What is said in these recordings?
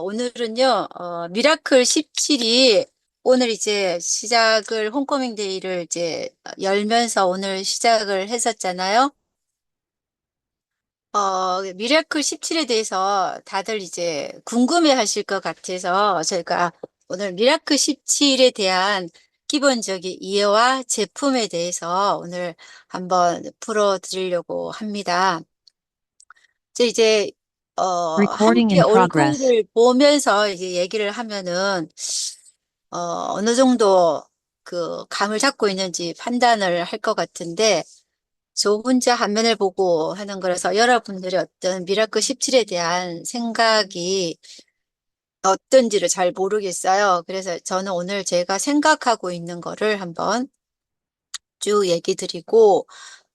오늘은요, 미라클 17이 오늘 이제 시작을, 홈커밍 데이를 이제 열면서 오늘 시작을 했었잖아요. 미라클 17에 대해서 다들 이제 궁금해 하실 것 같아서 저희가 오늘 미라클 17에 대한 기본적인 이해와 제품에 대해서 오늘 한번 풀어드리려고 합니다. 이제 Recording 함께 in progress. 얼굴을 보면서 이제 얘기를 하면은 어느 정도 그 감을 잡고 있는지 판단을 할 것 같은데, 저 혼자 화면을 보고 하는 거라서 여러분들의 어떤 미라클 17에 대한 생각이 어떤지를 잘 모르겠어요. 그래서 저는 오늘 제가 생각하고 있는 거를 한번 쭉 얘기 드리고,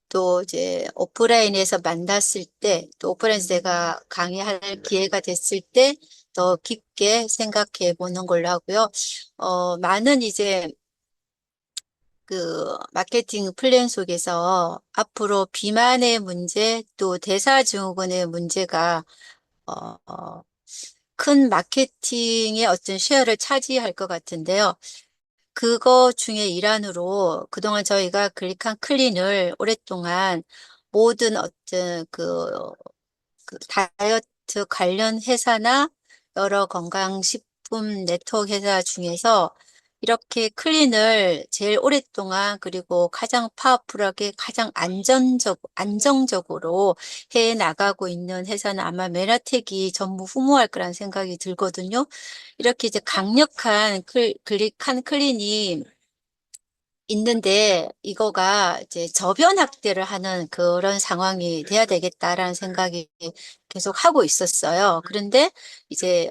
또 이제 오프라인에서 만났을 때, 또 오프라인에서 제가 강의할 기회가 됐을 때 더 깊게 생각해 보는 걸로 하고요. 많은 이제 그 마케팅 플랜 속에서 앞으로 비만의 문제, 또 대사증후군의 문제가 어, 어, 큰 마케팅의 어떤 쉐어를 차지할 것 같은데요. 그거 중에 일환으로 그동안 저희가 클릭한 클린을 오랫동안 모든 어떤 그 다이어트 관련 회사나 여러 건강식품 네트워크 회사 중에서 이렇게 클린을 제일 오랫동안 그리고 가장 파워풀하게 가장 안정적으로 해 나가고 있는 회사는 아마 메나텍이 전무 후무할 거란 생각이 들거든요. 이렇게 이제 강력한 클릭한 클린이 있는데 이거가 이제 저변 확대를 하는 그런 상황이 돼야 되겠다라는 생각이 계속 하고 있었어요. 그런데 이제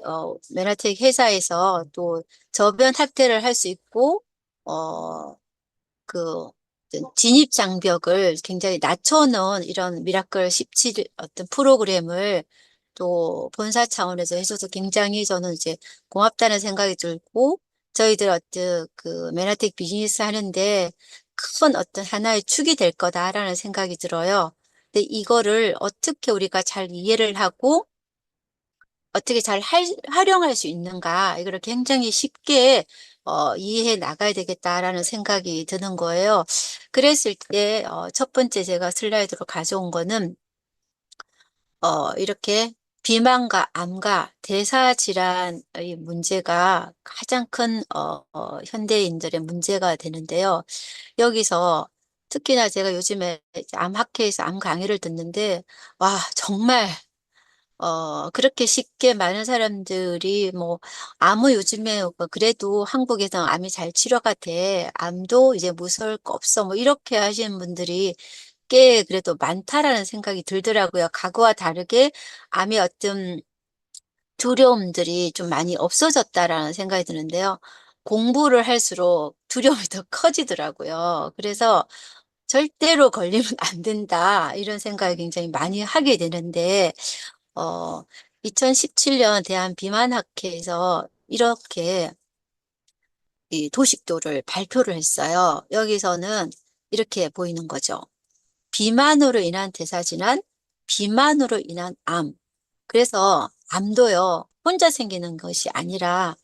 메나텍 회사에서 또 저변 확대를 할 수 있고 그 어떤 진입 장벽을 굉장히 낮춰놓은 이런 미라클 17 어떤 프로그램을 또 본사 차원에서 해줘서 굉장히 저는 이제 고맙다는 생각이 들고, 저희들 어떤 그 메나텍 비즈니스 하는데 큰 어떤 하나의 축이 될 거다라는 생각이 들어요. 근데 이거를 어떻게 우리가 잘 이해를 하고 어떻게 잘 활용할 수 있는가, 이거를 굉장히 쉽게 이해해 나가야 되겠다라는 생각이 드는 거예요. 그랬을 때 첫 번째 제가 슬라이드로 가져온 거는 이렇게 비만과 암과 대사질환의 문제가 가장 큰 현대인들의 문제가 되는데요. 여기서 특히나 제가 요즘에 이제 암학회에서 암 강의를 듣는데, 와, 정말 그렇게 쉽게 많은 사람들이 뭐, 요즘에 뭐 그래도 한국에서 암이 잘 치료가 돼. 암도 이제 무서울 거 없어. 뭐, 이렇게 하시는 분들이 꽤 그래도 많다라는 생각이 들더라고요. 과거와 다르게 암의 어떤 두려움들이 좀 많이 없어졌다라는 생각이 드는데요. 공부를 할수록 두려움이 더 커지더라고요. 그래서 절대로 걸리면 안 된다, 이런 생각을 굉장히 많이 하게 되는데, 어, 2017년 대한비만학회에서 이렇게 이 도식도를 발표를 했어요. 여기서는 이렇게 보이는 거죠. 비만으로 인한 대사질환, 비만으로 인한 암. 그래서 암도요, 혼자 생기는 것이 아니라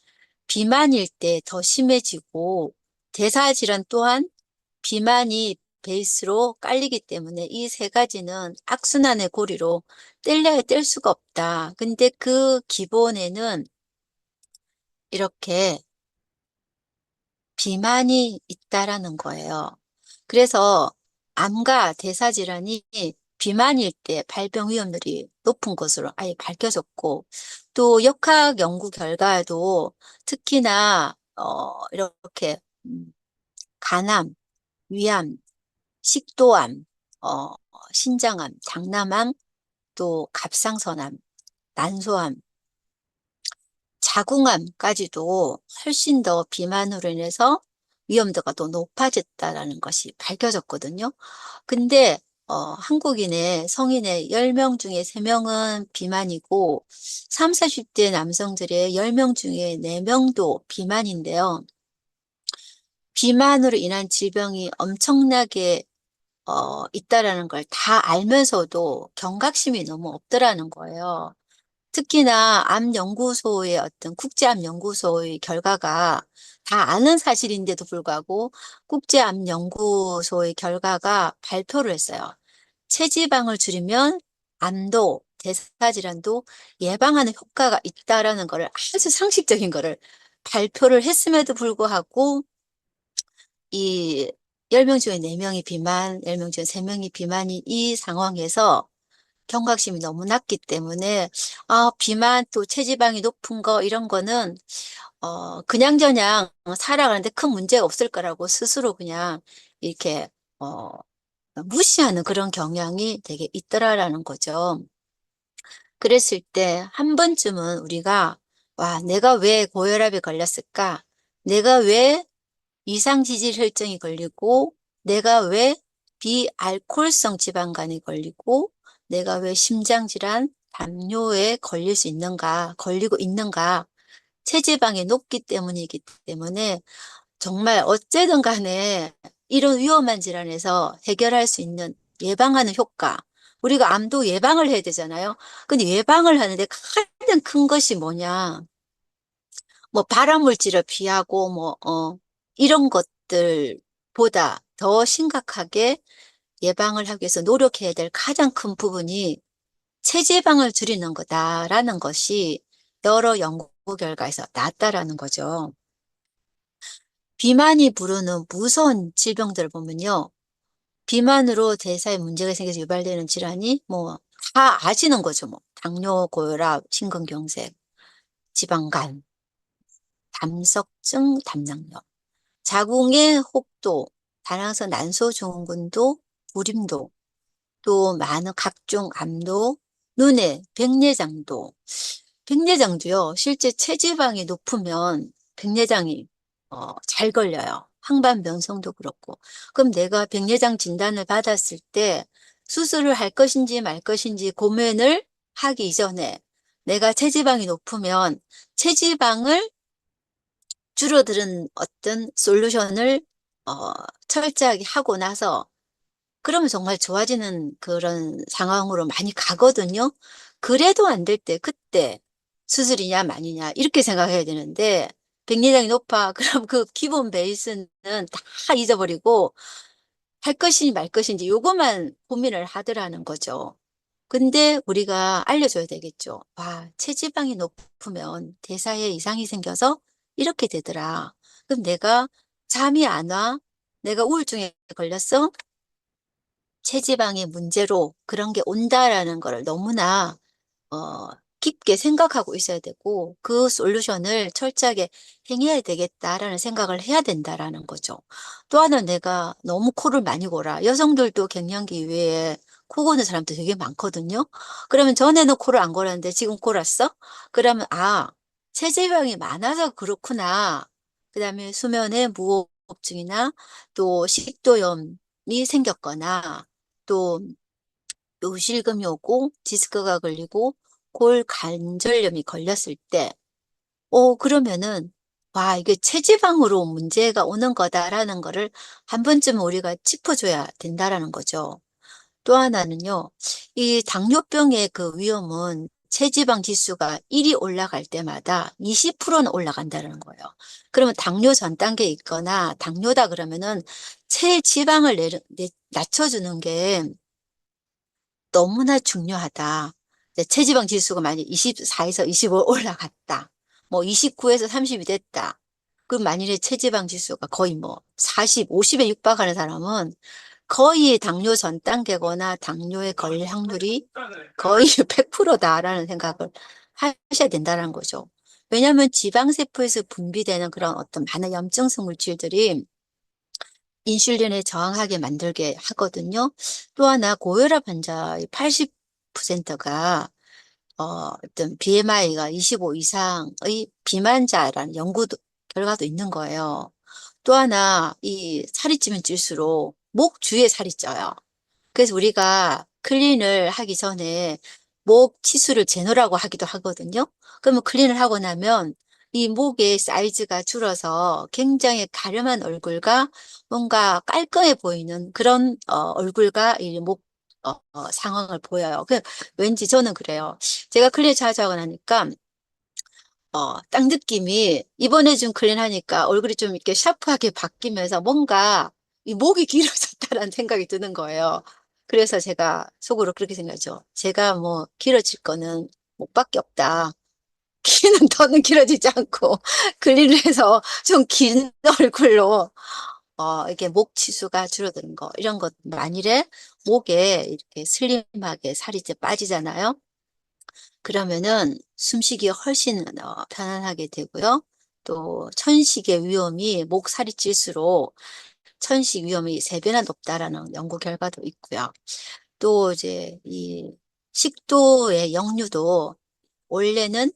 비만일 때 더 심해지고, 대사질환 또한 비만이 베이스로 깔리기 때문에 이 세 가지는 악순환의 고리로 뗄래야 뗄 수가 없다. 근데 그 기본에는 이렇게 비만이 있다라는 거예요. 그래서 암과 대사질환이 비만일 때 발병 위험률이 높은 것으로 아예 밝혀졌고, 또 역학 연구 결과에도 특히나 이렇게 간암, 위암, 식도암, 어, 신장암, 장남암, 또 갑상선암, 난소암, 자궁암까지도 훨씬 더 비만으로 인해서 위험도가 더 높아졌다라는 것이 밝혀졌거든요. 근데 한국인의 성인의 10명 중에 3명은 비만이고 3, 40대 남성들의 10명 중에 4명도 비만인데요. 비만으로 인한 질병이 엄청나게 있다라는 걸 다 알면서도 경각심이 너무 없더라는 거예요. 특히나 암연구소의 어떤 국제암연구소의 결과가 다 아는 사실인데도 불구하고 국제암연구소의 결과가 발표를 했어요. 체지방을 줄이면 암도, 대사질환도 예방하는 효과가 있다라는 거를 아주 상식적인 거를 발표를 했음에도 불구하고 이 10명 중에 4명이 비만, 10명 중에 3명이 비만인 이 상황에서 경각심이 너무 낮기 때문에 비만 또 체지방이 높은 거 이런 거는 그냥저냥 살아가는데 큰 문제가 없을 거라고 스스로 그냥 이렇게 어, 무시하는 그런 경향이 되게 있더라라는 거죠. 그랬을 때 한 번쯤은 우리가 와, 내가 왜 고혈압에 걸렸을까? 내가 왜 이상지질 혈증이 걸리고 내가 왜 비알코올성 지방간이 걸리고 내가 왜 심장질환, 담요에 걸릴 수 있는가, 걸리고 있는가, 체지방이 높기 때문이기 때문에 정말 어쨌든 간에 이런 위험한 질환에서 해결할 수 있는 예방하는 효과. 우리가 암도 예방을 해야 되잖아요. 근데 예방을 하는데 가장 큰 것이 뭐냐? 뭐 발암물질을 피하고 이런 것들보다 더 심각하게 예방을 하기 위해서 노력해야 될 가장 큰 부분이 체지방을 줄이는 거다라는 것이 여러 연구 결과에서 나왔다라는 거죠. 비만이 부르는 무서운 질병들을 보면요. 비만으로 대사에 문제가 생겨서 유발되는 질환이 뭐 다 아시는 거죠. 뭐 당뇨, 고혈압, 심근경색, 지방간, 담석증, 담낭염. 자궁의 혹도, 다낭성 난소증후군도, 불임도, 또 많은 각종 암도, 눈의 백내장도. 백내장도요, 실제 체지방이 높으면 백내장이 잘 걸려요. 항반변성도 그렇고. 그럼 내가 백내장 진단을 받았을 때 수술을 할 것인지 말 것인지 고민을 하기 이전에 내가 체지방이 높으면 체지방을 줄어드는 어떤 솔루션을 어, 철저하게 하고 나서 그러면 정말 좋아지는 그런 상황으로 많이 가거든요. 그래도 안 될 때 그때 수술이냐 마니냐 이렇게 생각해야 되는데 백내장이 높아. 그럼 그 기본 베이스는 다 잊어버리고 할 것인지 말 것인지 요것만 고민을 하더라는 거죠. 근데 우리가 알려줘야 되겠죠. 와, 체지방이 높으면 대사에 이상이 생겨서 이렇게 되더라. 그럼 내가 잠이 안 와? 내가 우울증에 걸렸어? 체지방의 문제로 그런 게 온다라는 걸 너무나 어, 깊게 생각하고 있어야 되고 그 솔루션을 철저하게 행해야 되겠다라는 생각을 해야 된다라는 거죠. 또 하나 내가 너무 코를 많이 골아. 여성들도 갱년기 이후에 코 고는 사람도 되게 많거든요. 그러면 전에는 코를 안 골았는데 지금 골았어? 그러면 체지방이 많아서 그렇구나. 그다음에 수면에 무호흡증이나 또 식도염이 생겼거나 또 요실금이 오고 디스크가 걸리고 골관절염이 걸렸을 때, 그러면은, 와, 이게 체지방으로 문제가 오는 거다라는 거를 한 번쯤 우리가 짚어줘야 된다라는 거죠. 또 하나는요, 이 당뇨병의 그 위험은 체지방 지수가 1이 올라갈 때마다 20%는 올라간다는 거예요. 그러면 당뇨 전 단계에 있거나 당뇨다 그러면은 체지방을 낮춰주는 게 너무나 중요하다. 이제 체지방 지수가 만약 24에서 25 올라갔다. 뭐 29에서 30이 됐다. 그럼 만일에 체지방 지수가 거의 뭐 40, 50에 육박하는 사람은 거의 당뇨 전 단계거나 당뇨에 걸릴 확률이 거의 100%다라는 생각을 하셔야 된다는 거죠. 왜냐하면 지방세포에서 분비되는 그런 어떤 많은 염증성 물질들이 인슐린에 저항하게 만들게 하거든요. 또 하나 고혈압 환자의 80%가 어떤 BMI가 25 이상의 비만자라는 연구도 결과도 있는 거예요. 또 하나 이 살이 찌면 찔수록 목 주위에 살이 쪄요. 그래서 우리가 클린을 하기 전에 목 치수를 재놓으라고 하기도 하거든요. 그러면 클린을 하고 나면 이 목의 사이즈가 줄어서 굉장히 가름한 얼굴과 뭔가 깔끔해 보이는 그런 얼굴과 이 목 상황을 보여요. 왠지 저는 그래요. 제가 클리닉 자주 하고 나니까 딱 느낌이 이번에 좀 클린하니까 얼굴이 좀 이렇게 샤프하게 바뀌면서 뭔가 이 목이 길어졌다라는 생각이 드는 거예요. 그래서 제가 속으로 그렇게 생각하죠. 제가 뭐 길어질 거는 목밖에 없다. 키는 더는 길어지지 않고 클린을 해서 좀 긴 얼굴로 이렇게 목 치수가 줄어드는 거 이런 것 만일에 목에 이렇게 슬림하게 살이 이제 빠지잖아요. 그러면은 숨쉬기 훨씬 편안하게 되고요. 또 천식의 위험이 목살이 찔수록 천식 위험이 3배나 높다라는 연구 결과도 있고요. 또 이제 이 식도의 역류도 원래는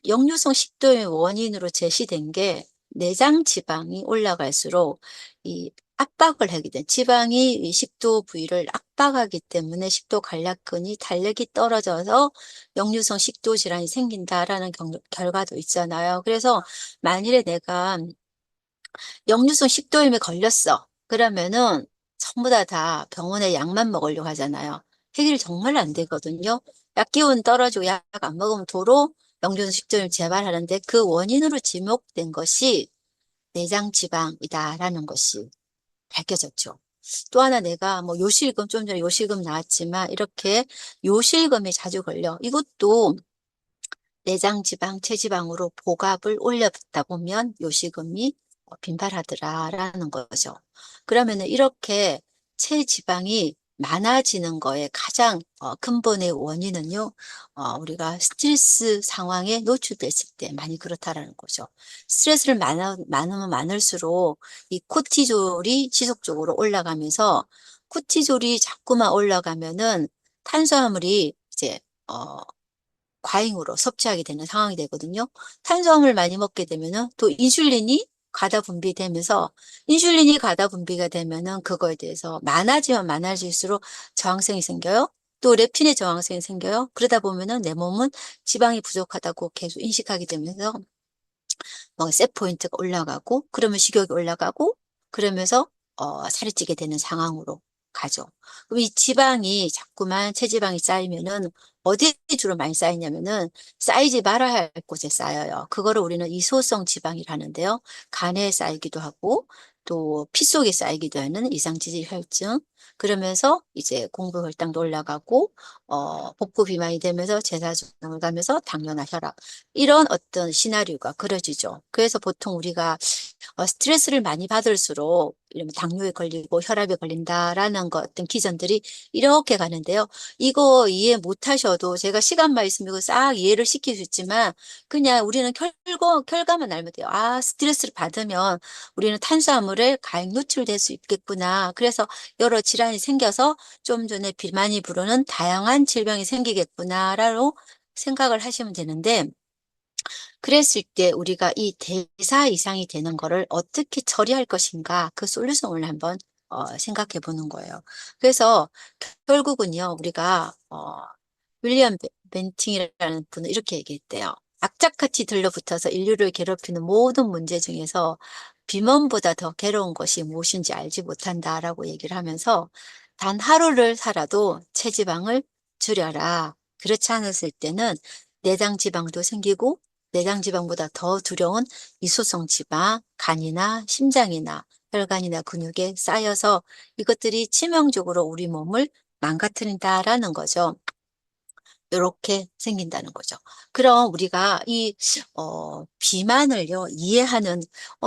역류성 식도의 원인으로 제시된 게 내장 지방이 올라갈수록 이 압박을 하게 된 지방이 이 식도 부위를 압박하기 때문에 식도 간략근이 탄력이 떨어져서 역류성 식도 질환이 생긴다라는 결과도 있잖아요. 그래서 만일에 내가 역류성 식도염에 걸렸어. 그러면은 전부 다 병원에 약만 먹으려고 하잖아요. 해결이 정말 안 되거든요. 약 기운 떨어지고 약 안 먹으면 도로 역류성 식도염 재발하는데 그 원인으로 지목된 것이 내장 지방이다라는 것이 밝혀졌죠. 또 하나 내가 뭐 요실금 좀 전에 요실금 나왔지만 이렇게 요실금에 자주 걸려. 이것도 내장 지방, 체지방으로 복압을 올려붓다 보면 요실금이 빈발하더라라는 거죠. 그러면은 이렇게 체지방이 많아지는 거에 가장 근본의 원인은요, 우리가 스트레스 상황에 노출됐을 때 많이 그렇다라는 거죠. 스트레스를 많으면 많을수록 이 코티졸이 지속적으로 올라가면서 코티졸이 자꾸만 올라가면은 탄수화물이 이제 과잉으로 섭취하게 되는 상황이 되거든요. 탄수화물 많이 먹게 되면은 또 인슐린이 과다 분비되면서 인슐린이 과다 분비가 되면은 그거에 대해서 많아지면 많아질수록 저항성이 생겨요. 또 렙틴의 저항성이 생겨요. 그러다 보면은 내 몸은 지방이 부족하다고 계속 인식하게 되면서 뭐 셋포인트가 올라가고 그러면 식욕이 올라가고 그러면서 살이 찌게 되는 상황으로 가죠. 그럼 이 지방이 자꾸만 체지방이 쌓이면은 어디에 주로 많이 쌓이냐면은 쌓이지 말아야 할 곳에 쌓여요. 그거를 우리는 이소성 지방이라는데요. 간에 쌓이기도 하고 또 피 속에 쌓이기도 하는 이상지질 혈증. 그러면서 이제 공부 혈당도 올라가고 복부 비만이 되면서 제사증을 가면서 당뇨나 혈압 이런 어떤 시나리오가 그려지죠. 그래서 보통 우리가 스트레스를 많이 받을수록 이러면 당뇨에 걸리고 혈압에 걸린다라는 것 어떤 기전들이 이렇게 가는데요. 이거 이해 못 하셔도 제가 시간만 있으면 이거 싹 이해를 시킬 수 있지만 그냥 우리는 결과만 알면 돼요. 아, 스트레스를 받으면 우리는 탄수화물에 과잉 노출될 수 있겠구나. 그래서 여러 질환이 생겨서 좀 전에 비만이 부르는 다양한 질병이 생기겠구나라고 생각을 하시면 되는데 그랬을 때 우리가 이 대사 이상이 되는 거를 어떻게 처리할 것인가 그 솔루션을 한번 생각해 보는 거예요. 그래서 결국은요 우리가 윌리엄 벤팅이라는 분은 이렇게 얘기했대요. 악착같이 들러붙어서 인류를 괴롭히는 모든 문제 중에서 비만보다 더 괴로운 것이 무엇인지 알지 못한다라고 얘기를 하면서 단 하루를 살아도 체지방을 줄여라. 그렇지 않았을 때는 내장 지방도 생기고 내장 지방보다 더 두려운 이소성 지방, 간이나 심장이나 혈관이나 근육에 쌓여서 이것들이 치명적으로 우리 몸을 망가뜨린다라는 거죠. 이렇게 생긴다는 거죠. 그럼 우리가 이 비만을요 이해하는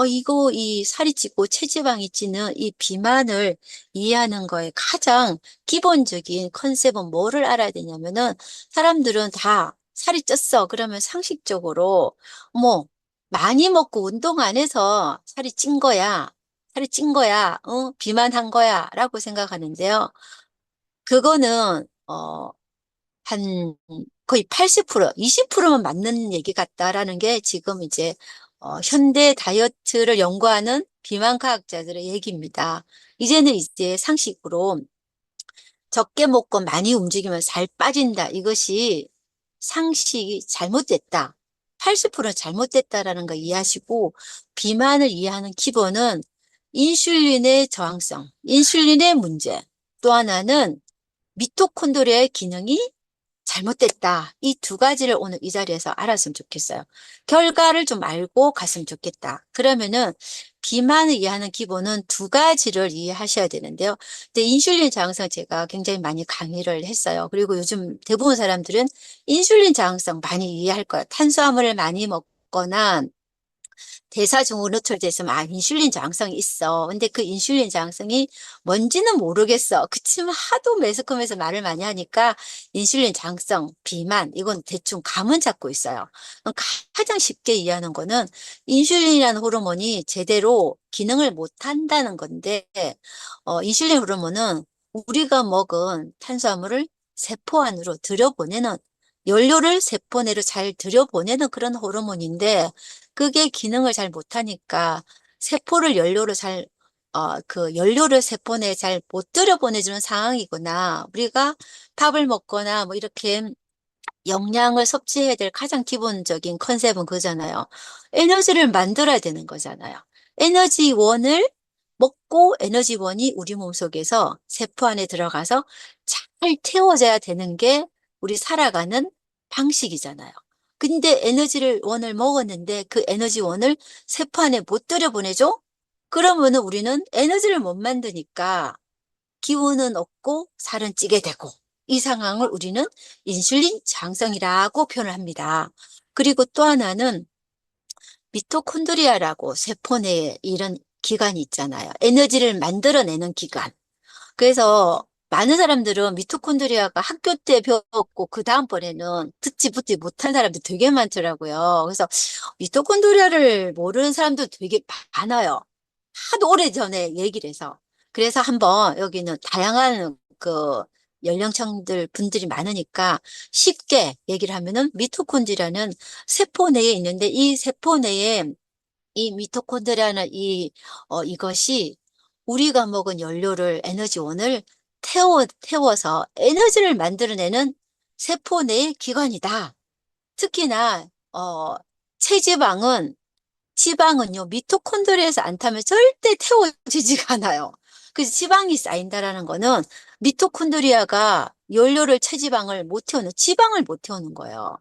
이거 이 살이 찌고 체지방이 찌는 이 비만을 이해하는 거에 가장 기본적인 컨셉은 뭐를 알아야 되냐면은 사람들은 다 살이 쪘어 그러면 상식적으로 뭐 많이 먹고 운동 안 해서 살이 찐 거야. 살이 찐 거야. 비만한 거야. 라고 생각하는데요. 그거는 한 거의 80%, 20%만 맞는 얘기 같다라는 게 지금 이제 현대 다이어트를 연구하는 비만 과학자들의 얘기입니다. 이제는 이제 상식으로 적게 먹고 많이 움직이면 살 빠진다. 이것이 상식이 잘못됐다. 80% 잘못됐다라는 거 이해하시고 비만을 이해하는 기본은 인슐린의 저항성, 인슐린의 문제. 또 하나는 미토콘드리아의 기능이 잘못됐다. 이 두 가지를 오늘 이 자리에서 알았으면 좋겠어요. 결과를 좀 알고 갔으면 좋겠다. 그러면은 비만을 이해하는 기본은 두 가지를 이해하셔야 되는데요. 근데 인슐린 저항성 제가 굉장히 많이 강의를 했어요. 그리고 요즘 대부분 사람들은 인슐린 저항성 많이 이해할 거예요. 탄수화물을 많이 먹거나 대사증후군 노출돼 있으면 아 인슐린 저항성이 있어. 근데 그 인슐린 저항성이 뭔지는 모르겠어. 그치만 하도 매스컴에서 말을 많이 하니까 인슐린 저항성, 비만 이건 대충 감은 잡고 있어요. 가장 쉽게 이해하는 거는 인슐린이라는 호르몬이 제대로 기능을 못 한다는 건데 인슐린 호르몬은 우리가 먹은 탄수화물을 세포 안으로 들여보내는 연료를 세포 내로 잘 들여보내는 그런 호르몬인데 그게 기능을 잘 못하니까 세포를 연료를 그 연료를 세포 내에 잘 못 들여보내주는 상황이구나. 우리가 밥을 먹거나 뭐 이렇게 영양을 섭취해야 될 가장 기본적인 컨셉은 그잖아요. 에너지를 만들어야 되는 거잖아요. 에너지원을 먹고 에너지원이 우리 몸속에서 세포 안에 들어가서 잘 태워져야 되는 게 우리 살아가는 방식이잖아요. 근데 에너지를 원을 먹었는데 그 에너지원을 세포 안에 못 들여보내죠? 그러면은 우리는 에너지를 못 만드니까 기운은 없고 살은 찌게 되고 이 상황을 우리는 인슐린 장성이라고 표현을 합니다. 그리고 또 하나는 미토콘드리아라고 세포 내에 이런 기관이 있잖아요. 에너지를 만들어내는 기관. 그래서 많은 사람들은 미토콘드리아가 학교 때 배웠고 그 다음번에는 듣지 붙지 못한 사람들 되게 많더라고요. 그래서 미토콘드리아를 모르는 사람도 되게 많아요. 하도 오래전에 얘기를 해서. 그래서 한번 여기는 다양한 그 연령층들 분들이 많으니까 쉽게 얘기를 하면은 미토콘드리아는 세포 내에 있는데 이 세포 내에 이 미토콘드리아는 이것이 우리가 먹은 연료를 에너지원을 태워서 에너지를 만들어내는 세포 내의 기관이다. 특히나 체지방은 지방은요, 미토콘드리아에서 안 타면 절대 태워지지가 않아요. 그래서 지방이 쌓인다라는 거는 미토콘드리아가 연료를 체지방을 못 태우는, 지방을 못 태우는 거예요.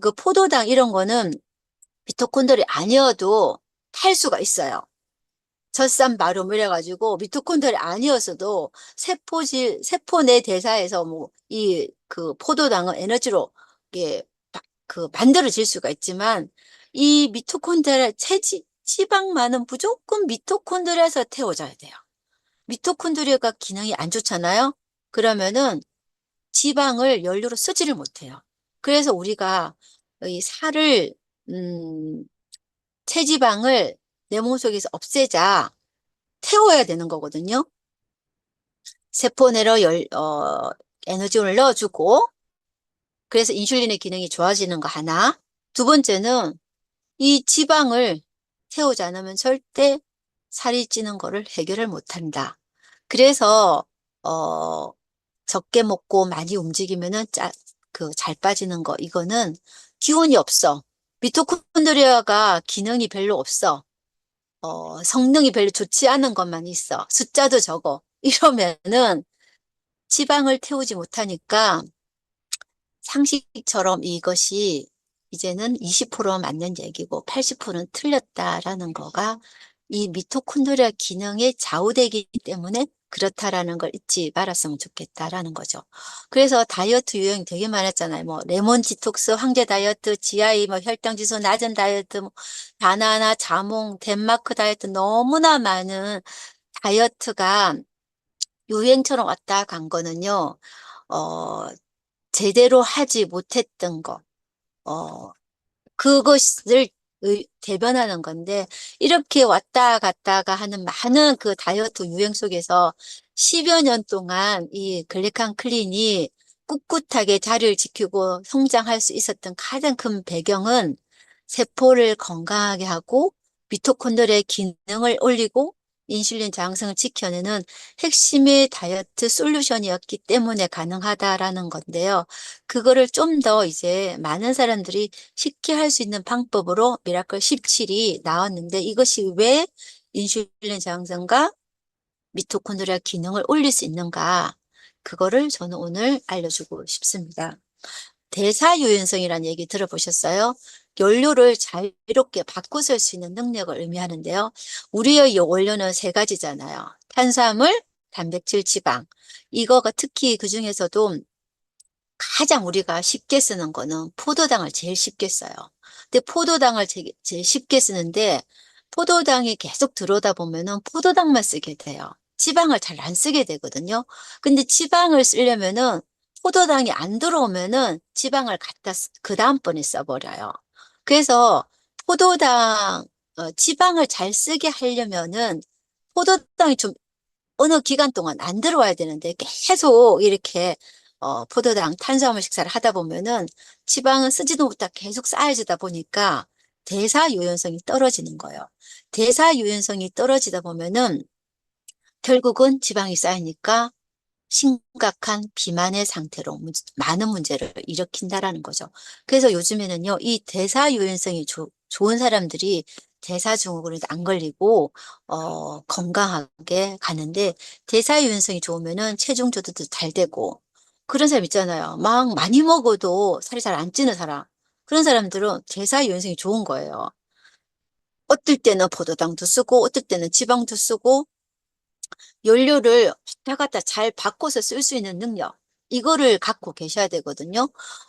그 포도당 이런 거는 미토콘드리아 아니어도 탈 수가 있어요. 젖산 바름 이래가지고 미토콘드리아 아니었어도 세포 내 대사에서 뭐, 그 포도당은 에너지로, 이게, 만들어질 수가 있지만, 이 미토콘드리아, 지방만은 무조건 미토콘드리아에서 태워져야 돼요. 미토콘드리아가 기능이 안 좋잖아요? 그러면은 지방을 연료로 쓰지를 못해요. 그래서 우리가 이 음, 체지방을 내 몸속에서 없애자 태워야 되는 거거든요. 세포 내로 에너지원을 넣어주고, 그래서 인슐린의 기능이 좋아지는 거 하나. 두 번째는 이 지방을 태우지 않으면 절대 살이 찌는 거를 해결을 못한다. 그래서, 어, 적게 먹고 많이 움직이면은 잘 빠지는 거, 이거는 기운이 없어. 미토콘드리아가 기능이 별로 없어. 성능이 별로 좋지 않은 것만 있어. 숫자도 적어. 이러면은 지방을 태우지 못하니까 상식처럼 이것이 이제는 20% 맞는 얘기고 80%는 틀렸다라는 거가 이 미토콘드리아 기능에 좌우되기 때문에 그렇다라는 걸 잊지 말았으면 좋겠다라는 거죠. 그래서 다이어트 유행 되게 많았잖아요. 뭐 레몬 디톡스, 황제 다이어트, GI, 뭐 혈당 지수 낮은 다이어트, 뭐 바나나, 자몽, 덴마크 다이어트 너무나 많은 다이어트가 유행처럼 왔다 간 거는요. 어, 제대로 하지 못했던 거, 어, 그것을 대변하는 건데, 이렇게 왔다 갔다가 하는 많은 그 다이어트 유행 속에서 10여 년 동안 이 글리칸 클린이 꿋꿋하게 자리를 지키고 성장할 수 있었던 가장 큰 배경은 세포를 건강하게 하고 미토콘드리아의 기능을 올리고 인슐린 저항성을 지켜내는 핵심의 다이어트 솔루션이었기 때문에 가능하다라는 건데요. 그거를 좀 더 이제 많은 사람들이 쉽게 할 수 있는 방법으로 미라클 17이 나왔는데 이것이 왜 인슐린 저항성과 미토콘드리아 기능을 올릴 수 있는가? 그거를 저는 오늘 알려주고 싶습니다. 대사유연성이라는 얘기 들어보셨어요? 연료를 자유롭게 바꿔 쓸 수 있는 능력을 의미하는데요. 우리의 이 원료는 세 가지잖아요. 탄수화물, 단백질, 지방. 이거가 특히 그 중에서도 가장 우리가 쉽게 쓰는 거는 포도당을 제일 쉽게 써요. 근데 포도당을 제일 쉽게 쓰는데 포도당이 계속 들어오다 보면은 포도당만 쓰게 돼요. 지방을 잘 안 쓰게 되거든요. 근데 지방을 쓰려면은 포도당이 안 들어오면은 지방을 그 다음번에 써버려요. 그래서 포도당, 지방을 잘 쓰게 하려면은 포도당이 좀 어느 기간 동안 안 들어와야 되는데 계속 이렇게 포도당 탄수화물 식사를 하다 보면은 지방은 쓰지도 못하고 계속 쌓여지다 보니까 대사 유연성이 떨어지는 거예요. 대사 유연성이 떨어지다 보면은 결국은 지방이 쌓이니까 심각한 비만의 상태로 많은 문제를 일으킨다라는 거죠. 그래서 요즘에는요, 이 대사유연성이 좋은 사람들이 대사증후군에 안 걸리고, 건강하게 가는데, 대사유연성이 좋으면은 체중 조절도 잘 되고, 그런 사람 있잖아요. 막 많이 먹어도 살이 잘 안 찌는 사람. 그런 사람들은 대사유연성이 좋은 거예요. 어떨 때는 포도당도 쓰고, 어떨 때는 지방도 쓰고, 연료를 왔다 갔다 잘 바꿔서 쓸 수 있는 능력, 이거를 갖고 계셔야 되거든요.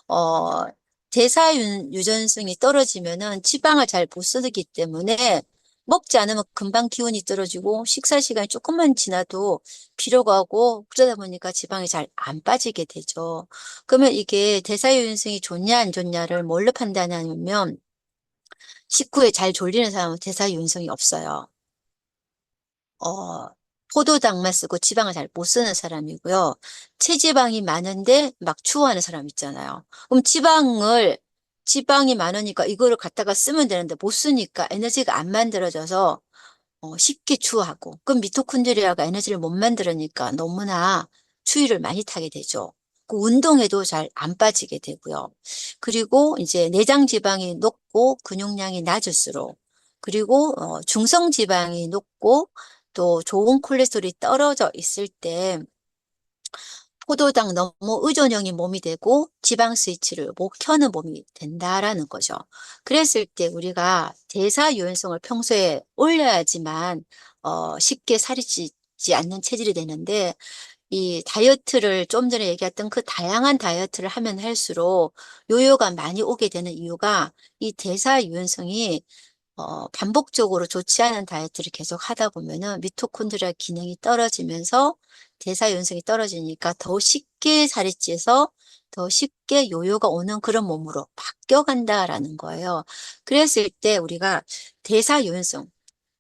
어, 대사유전성이 떨어지면은 지방을 잘 못 쓰기 때문에 먹지 않으면 금방 기운이 떨어지고 식사 시간이 조금만 지나도 피로가 오고 그러다 보니까 지방이 잘 안 빠지게 되죠. 그러면 이게 대사유연성이 좋냐 안 좋냐를 뭘로 판단하냐면 식후에 잘 졸리는 사람은 대사유연성이 없어요. 어, 포도당만 쓰고 지방을 잘 못 쓰는 사람이고요. 체지방이 많은데 막 추워하는 사람 있잖아요. 그럼 지방이 많으니까 이거를 갖다가 쓰면 되는데 못 쓰니까 에너지가 안 만들어져서 쉽게 추워하고, 그럼 미토콘드리아가 에너지를 못 만들으니까 너무나 추위를 많이 타게 되죠. 그 운동에도 잘 안 빠지게 되고요. 그리고 이제 내장 지방이 높고 근육량이 낮을수록, 그리고 중성 지방이 높고 또 좋은 콜레스테롤이 떨어져 있을 때 포도당 너무 의존형인 몸이 되고 지방 스위치를 못 켜는 몸이 된다라는 거죠. 그랬을 때 우리가 대사 유연성을 평소에 올려야지만 쉽게 살이 찌지 않는 체질이 되는데, 이 다이어트를 좀 전에 얘기했던 그 다양한 다이어트를 하면 할수록 요요가 많이 오게 되는 이유가 이 대사 유연성이 반복적으로 좋지 않은 다이어트를 계속 하다 보면은 미토콘드리아 기능이 떨어지면서 대사윤성이 떨어지니까 더 쉽게 살이 찌서 더 쉽게 요요가 오는 그런 몸으로 바뀌어 간다라는 거예요. 그랬을 때 우리가 대사윤성,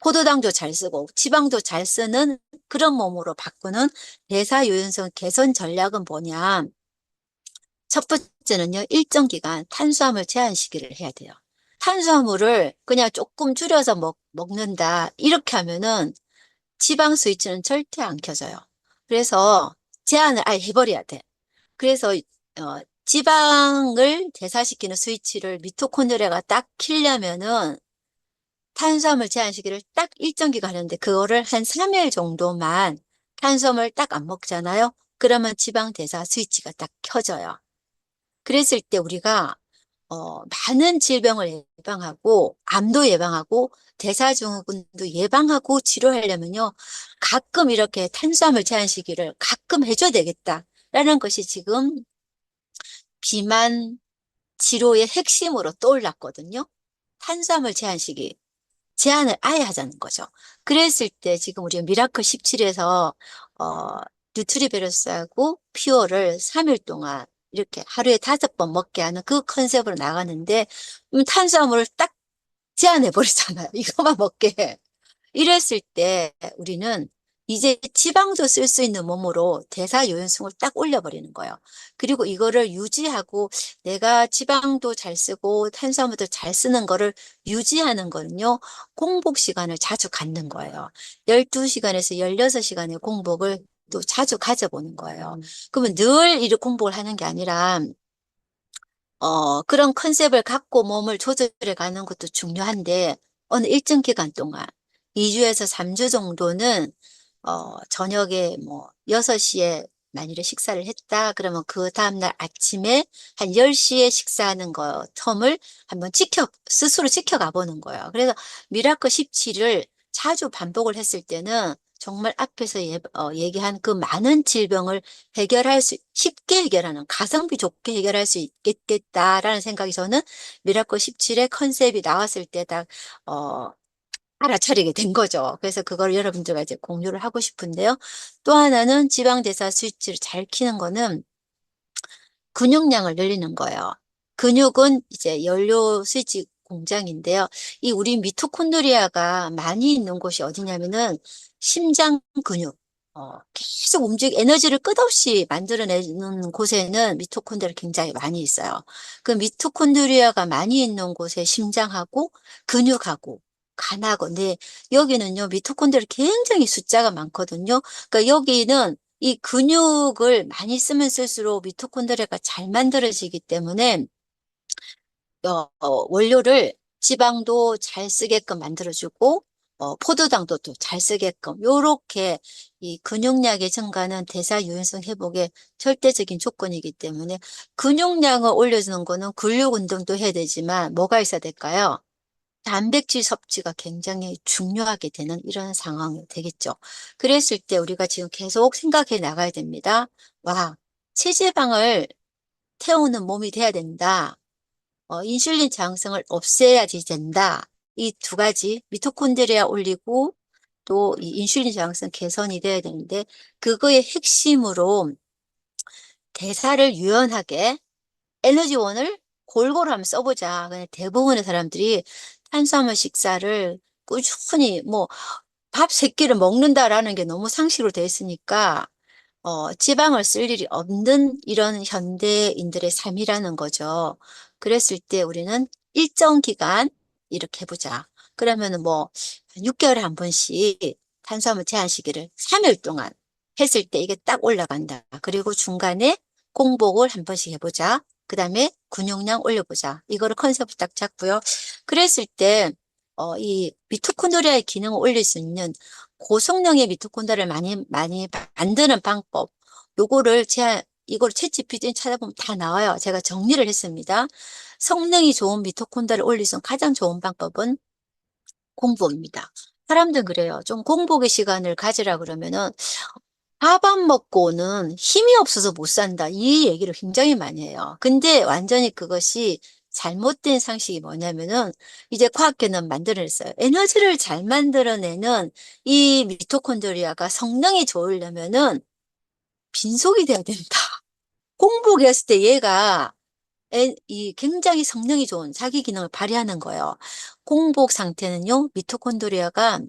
포도당도 잘 쓰고 지방도 잘 쓰는 그런 몸으로 바꾸는 대사유연성 개선 전략은 뭐냐? 첫 번째는요, 일정 기간 탄수화물 제한 시기를 해야 돼요. 탄수화물을 그냥 조금 줄여서 먹는다. 이렇게 하면은 지방 스위치는 절대 안 켜져요. 그래서 제한을 아예 해버려야 돼. 그래서 지방을 대사시키는 스위치를 미토콘드리아가 딱 켜려면은 탄수화물 제한 시기를 딱 일정 기간 하는데 그거를 한 3일 정도만 탄수화물 딱 안 먹잖아요. 그러면 지방 대사 스위치가 딱 켜져요. 그랬을 때 우리가 많은 질병을 예방하고 암도 예방하고 대사증후군도 예방하고 치료하려면요. 가끔 이렇게 탄수화물 제한 시기를 가끔 해줘야 되겠다라는 것이 지금 비만 치료의 핵심으로 떠올랐거든요. 탄수화물 제한 시기. 제한을 아예 하자는 거죠. 그랬을 때 지금 우리 미라클 17에서 뉴트리베르스하고 퓨어를 3일 동안 이렇게 하루에 5번 먹게 하는 그 컨셉으로 나가는데 탄수화물을 딱 제한해 버리잖아요. 이거만 먹게 해. 이랬을 때 우리는 이제 지방도 쓸 수 있는 몸으로 대사 유연성을 딱 올려버리는 거예요. 그리고 이거를 유지하고 내가 지방도 잘 쓰고 탄수화물도 잘 쓰는 거를 유지하는 거는요. 공복 시간을 자주 갖는 거예요. 12시간에서 16시간의 공복을 또 자주 가져보는 거예요. 그러면 늘 이렇게 공복을 하는 게 아니라 그런 컨셉을 갖고 몸을 조절해 가는 것도 중요한데, 어느 일정 기간 동안, 2주에서 3주 정도는, 저녁에 뭐, 6시에 만일에 식사를 했다. 그러면 그 다음날 아침에 한 10시에 식사하는 거 텀을 한번 스스로 지켜가 보는 거예요. 그래서 미라클 17을 자주 반복을 했을 때는 정말 앞에서 얘기한 그 많은 질병을 쉽게 해결하는, 가성비 좋게 해결할 수 있겠다라는 생각이 저는 미라클 17의 컨셉이 나왔을 때 딱, 알아차리게 된 거죠. 그래서 그걸 여러분들과 이제 공유를 하고 싶은데요. 또 하나는 지방대사 스위치를 잘 키는 거는 근육량을 늘리는 거예요. 근육은 이제 연료 스위치 공장인데요. 이 우리 미토콘드리아가 많이 있는 곳이 어디냐면은 심장 근육. 계속 에너지를 끝없이 만들어내는 곳에는 미토콘드리아가 굉장히 많이 있어요. 그 미토콘드리아가 많이 있는 곳에 심장하고 근육하고 간하고, 근데 여기는요, 미토콘드리아 굉장히 숫자가 많거든요. 그러니까 여기는 이 근육을 많이 쓰면 쓸수록 미토콘드리아가 잘 만들어지기 때문에 원료를 지방도 잘 쓰게끔 만들어주고 포도당도 또 잘 쓰게끔 요렇게 이 근육량의 증가는 대사 유연성 회복의 절대적인 조건이기 때문에 근육량을 올려주는 거는 근력 운동도 해야 되지만 뭐가 있어야 될까요? 단백질 섭취가 굉장히 중요하게 되는 이런 상황이 되겠죠. 그랬을 때 우리가 지금 계속 생각해 나가야 됩니다. 와, 체지방을 태우는 몸이 돼야 된다. 인슐린 저항성을 없애야지 된다. 이 두 가지, 미토콘드리아 올리고 또 이 인슐린 저항성 개선이 돼야 되는데 그거의 핵심으로 대사를 유연하게 에너지원을 골고루 한번 써보자. 그냥 대부분의 사람들이 탄수화물 식사를 꾸준히 뭐 밥 세 끼를 먹는다라는 게 너무 상식으로 돼 있으니까 지방을 쓸 일이 없는 이런 현대인들의 삶이라는 거죠. 그랬을 때 우리는 일정 기간 이렇게 해보자. 그러면은 뭐 6개월에 한 번씩 탄수화물 제한 시기를 3일 동안 했을 때 이게 딱 올라간다. 그리고 중간에 공복을 한 번씩 해보자. 그 다음에 근육량 올려보자. 이거를 컨셉을 딱 잡고요. 그랬을 때, 이 미토콘드리아의 기능을 올릴 수 있는 고성능의 미토콘드리아를 많이 만드는 방법. 이걸 챗GPT 찾아보면 다 나와요. 제가 정리를 했습니다. 성능이 좋은 미토콘드리아를 올릴 수 있는 가장 좋은 방법은 공복입니다. 사람들 그래요. 좀 공복의 시간을 가지라 그러면은 밥 안 먹고는 힘이 없어서 못 산다. 이 얘기를 굉장히 많이 해요. 근데 완전히 그것이 잘못된 상식이 뭐냐면은 이제 과학계는 만들어냈어요. 에너지를 잘 만들어내는 이 미토콘드리아가 성능이 좋으려면은 빈속이 돼야 된다. 공복했을 때 얘가 이 굉장히 성능이 좋은 자기 기능을 발휘하는 거예요. 공복 상태는요, 미토콘드리아가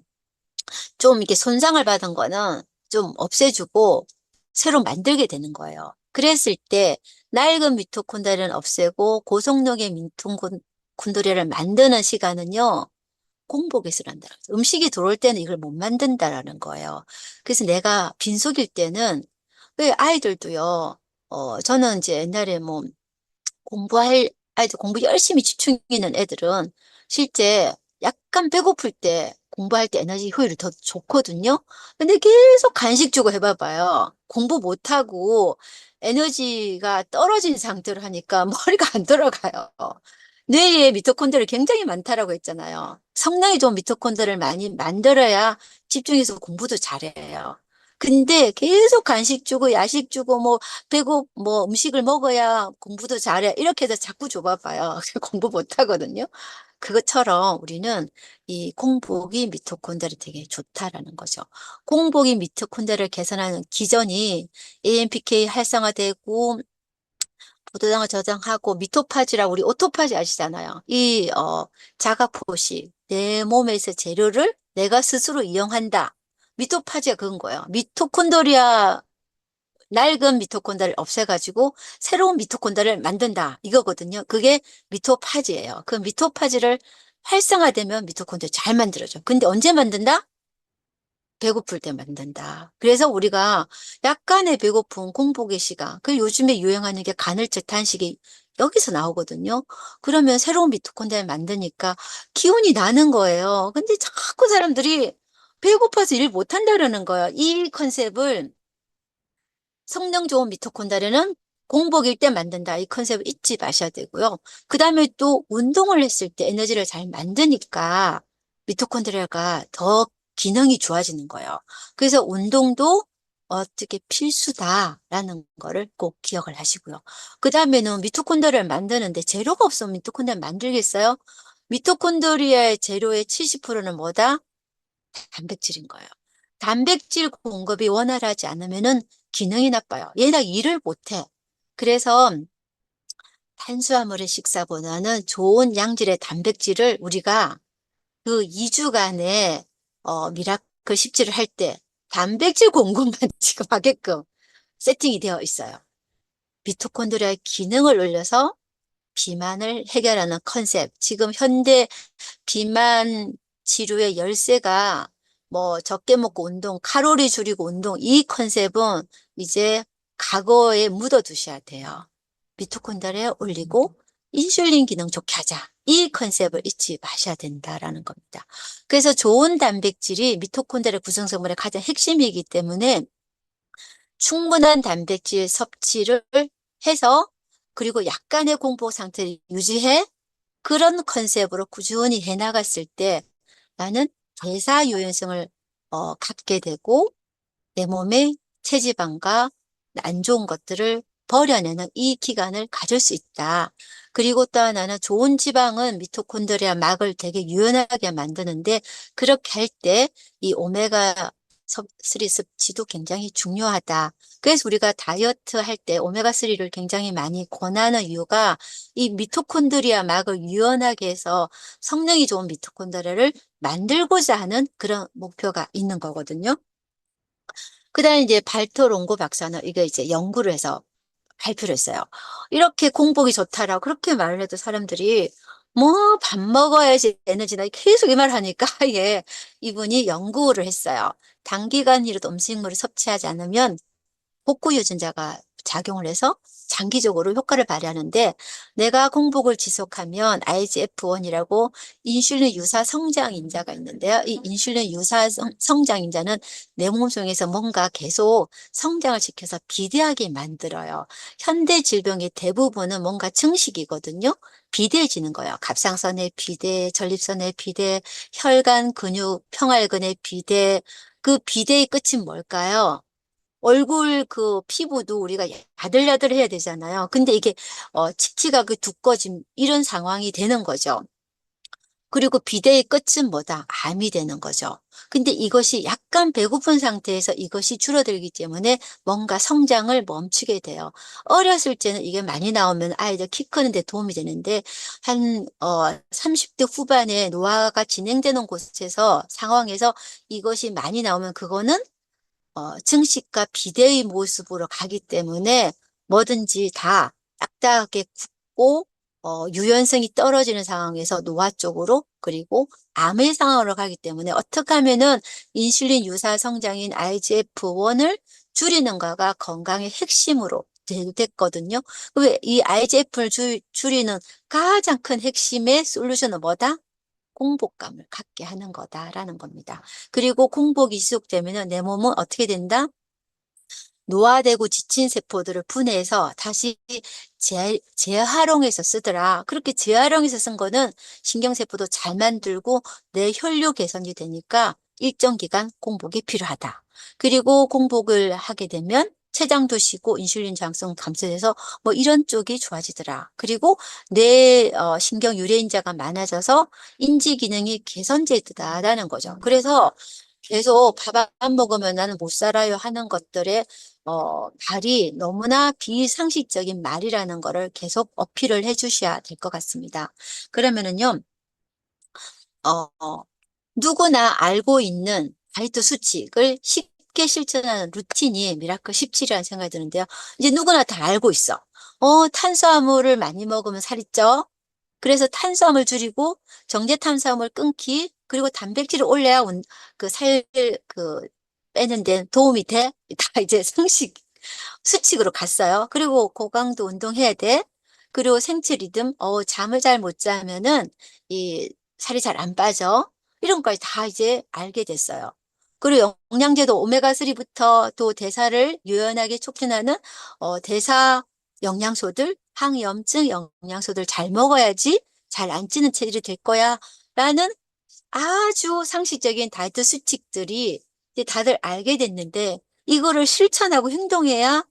좀 이렇게 손상을 받은 거는 좀 없애주고 새로 만들게 되는 거예요. 그랬을 때 낡은 미토콘드리아를 없애고 고성능의 미토콘드리아를 만드는 시간은요, 공복에서 한다. 음식이 들어올 때는 이걸 못 만든다라는 거예요. 그래서 내가 빈속일 때는 왜 아이들도요, 저는 이제 옛날에 뭐 아이들 공부 열심히 집중 있는 애들은 실제 약간 배고플 때 공부할 때 에너지 효율이 더 좋거든요. 근데 계속 간식 주고 해봐봐요. 공부 못하고 에너지가 떨어진 상태로 하니까 머리가 안 돌아가요. 뇌에 미토콘드리아 굉장히 많다라고 했잖아요. 성능이 좋은 미토콘드리아를 많이 만들어야 집중해서 공부도 잘해요. 근데 계속 간식 주고 야식 주고 뭐 뭐 음식을 먹어야 공부도 잘해. 이렇게 해서 자꾸 줘봐봐요. 공부 못하거든요. 그것처럼 우리는 이 공복이 미토콘드리아 되게 좋다라는 거죠. 공복이 미토콘드리아를 개선하는 기전이 AMPK 활성화되고 포도당을 저장하고 미토파지라고 우리 오토파지 아시잖아요. 이 자가포식 내 몸에서 재료를 내가 스스로 이용한다. 미토파지가 그런 거예요. 낡은 미토콘드리아를 없애가지고 새로운 미토콘드리아를 만든다. 이거거든요. 그게 미토파지예요. 그 미토파지를 활성화되면 미토콘드리아 잘 만들어져. 근데 언제 만든다? 배고플 때 만든다. 그래서 우리가 약간의 배고픈 공복의 시간, 그 요즘에 유행하는 게 간헐적 단식이 여기서 나오거든요. 그러면 새로운 미토콘드리아를 만드니까 기운이 나는 거예요. 근데 자꾸 사람들이 배고파서 일 못한다라는 거예요. 이 컨셉을 성능 좋은 미토콘드리아는 공복일 때 만든다. 이 컨셉을 잊지 마셔야 되고요. 그 다음에 또 운동을 했을 때 에너지를 잘 만드니까 미토콘드리아가 더 기능이 좋아지는 거예요. 그래서 운동도 어떻게 필수다라는 거를 꼭 기억을 하시고요. 그 다음에는 미토콘드리아를 만드는데 재료가 없으면 미토콘드리아 만들겠어요? 미토콘드리아의 재료의 70%는 뭐다? 단백질인 거예요. 단백질 공급이 원활하지 않으면은 기능이 나빠요. 얘가 일을 못해. 그래서 탄수화물의 식사보다는 좋은 양질의 단백질을 우리가 그 2주간의 미라클 십지를 할 때 단백질 공급만 지금 하게끔 세팅이 되어 있어요. 미토콘드리아의 기능을 올려서 비만을 해결하는 컨셉. 지금 현대 비만 치료의 열쇠가 뭐 적게 먹고 운동, 칼로리 줄이고 운동, 이 컨셉은 이제 과거에 묻어두셔야 돼요. 미토콘드리아 올리고 인슐린 기능 좋게 하자. 이 컨셉을 잊지 마셔야 된다라는 겁니다. 그래서 좋은 단백질이 미토콘드리아 구성성분의 가장 핵심이기 때문에 충분한 단백질 섭취를 해서 그리고 약간의 공복 상태를 유지해 그런 컨셉으로 꾸준히 해나갔을 때 나는 대사 유연성을 갖게 되고 내 몸의 체지방과 안 좋은 것들을 버려내는 이 기간을 가질 수 있다. 그리고 또 하나는 좋은 지방은 미토콘드리아 막을 되게 유연하게 만드는데 그렇게 할 때 이 오메가 3 섭취도 굉장히 중요하다. 그래서 우리가 다이어트 할 때 오메가 3를 굉장히 많이 권하는 이유가 이 미토콘드리아 막을 유연하게 해서 성능이 좋은 미토콘드리아를 만들고자 하는 그런 목표가 있는 거거든요. 그다음에 이제 발토롱고 박사는 이거 이제 연구를 해서 발표를 했어요. 이렇게 공복이 좋다라고 그렇게 말을 해도 사람들이 뭐 밥 먹어야지 에너지나 계속 이 말 하니까 예, 이분이 연구를 했어요. 단기간이라도 음식물을 섭취하지 않으면 복구 유전자가 작용을 해서 장기적으로 효과를 발휘하는데 내가 공복을 지속하면 IGF-1이라고 인슐린 유사 성장인자가 있는데요. 이 인슐린 유사 성장인자는 내 몸속에서 뭔가 계속 성장을 시켜서 비대하게 만들어요. 현대 질병의 대부분은 뭔가 증식이거든요. 비대해지는 거예요. 갑상선의 비대, 전립선의 비대, 혈관, 근육, 평활근의 비대. 그 비대의 끝은 뭘까요? 얼굴 그 피부도 우리가 야들야들해야 되잖아요. 근데 이게 칙칙하게 두꺼짐 이런 상황이 되는 거죠. 그리고 비대의 끝은 뭐다? 암이 되는 거죠. 근데 이것이 약간 배고픈 상태에서 이것이 줄어들기 때문에 뭔가 성장을 멈추게 돼요. 어렸을 때는 이게 많이 나오면 아이들 키 크는데 도움이 되는데 한 30대 후반에 노화가 진행되는 곳에서 상황에서 이것이 많이 나오면 그거는 증식과 비대의 모습으로 가기 때문에 뭐든지 다 딱딱하게 굳고 유연성이 떨어지는 상황에서 노화 쪽으로 그리고 암의 상황으로 가기 때문에 어떻게 하면은 인슐린 유사 성장인 IGF-1을 줄이는가가 건강의 핵심으로 됐거든요. 이 IGF를 줄이는 가장 큰 핵심의 솔루션은 뭐다? 공복감을 갖게 하는 거다라는 겁니다. 그리고 공복이 지속되면 내 몸은 어떻게 된다? 노화되고 지친 세포들을 분해해서 다시 재활용해서 쓰더라. 그렇게 재활용해서 쓴 거는 신경세포도 잘 만들고 내 혈류 개선이 되니까 일정 기간 공복이 필요하다. 그리고 공복을 하게 되면 췌장도 쉬고 인슐린 장성 감소돼서 뭐 이런 쪽이 좋아지더라. 그리고 뇌 신경 유래인자가 많아져서 인지 기능이 개선되더라라는 거죠. 그래서 계속 밥 안 먹으면 나는 못 살아요 하는 것들에 말이 너무나 비상식적인 말이라는 거를 계속 어필을 해 주셔야 될 것 같습니다. 그러면은요, 누구나 알고 있는 다이어트 수칙을 쉽게 실천하는 루틴이 미라클 17이라는 생각이 드는데요. 이제 누구나 다 알고 있어. 탄수화물을 많이 먹으면 살이 쪄. 그래서 탄수화물 줄이고 정제 탄수화물 끊기 그리고 단백질을 올려야 그 빼는 데 도움이 돼. 다 이제 상식 수칙으로 갔어요. 그리고 고강도 운동해야 돼. 그리고 생체 리듬, 잠을 잘 못 자면은 이 살이 잘 안 빠져. 이런 걸 다 이제 알게 됐어요. 그리고 영양제도 오메가3부터 또 대사를 유연하게 촉진하는 대사 영양소들, 항염증 영양소들 잘 먹어야지 잘 안 찌는 체질이 될 거야. 라는 아주 상식적인 다이어트 수칙들이 이제 다들 알게 됐는데, 이거를 실천하고 행동해야,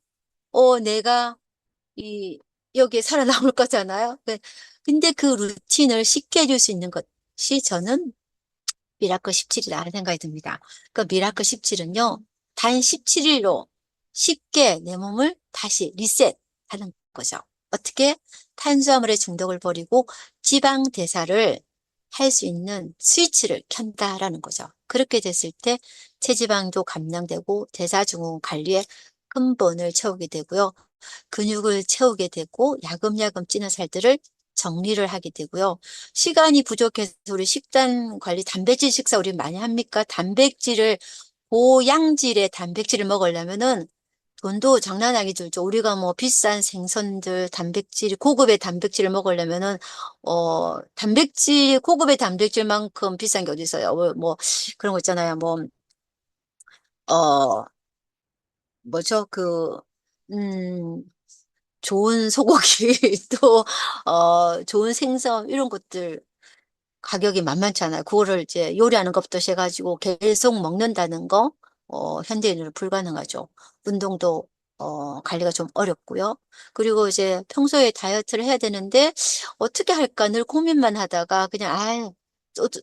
내가 여기에 살아남을 거잖아요. 근데 그 루틴을 쉽게 해줄 수 있는 것이 저는 미라클 17이라는 생각이 듭니다. 그 미라클 17은요, 단 17일로 쉽게 내 몸을 다시 리셋하는 거죠. 어떻게? 탄수화물의 중독을 버리고 지방 대사를 할 수 있는 스위치를 켠다라는 거죠. 그렇게 됐을 때 체지방도 감량되고 대사증후 관리에 근본을 채우게 되고요. 근육을 채우게 되고 야금야금 찌는 살들을 정리를 하게 되고요. 시간이 부족해서 우리 식단 관리, 단백질 식사 우리 많이 합니까? 단백질을, 고양질의 단백질을 먹으려면은 돈도 장난하기 들죠. 우리가 뭐 비싼 생선들, 단백질, 고급의 단백질을 먹으려면은, 고급의 단백질만큼 비싼 게 어디 있어요? 그런 거 있잖아요. 어, 뭐죠? 음, 좋은 소고기, 또, 좋은 생선, 이런 것들 가격이 만만치 않아요. 그거를 이제 요리하는 것부터 해가지고 계속 먹는다는 거, 현대인으로 불가능하죠. 운동도, 관리가 좀 어렵고요. 그리고 이제 평소에 다이어트를 해야 되는데, 어떻게 할까 늘 고민만 하다가 그냥,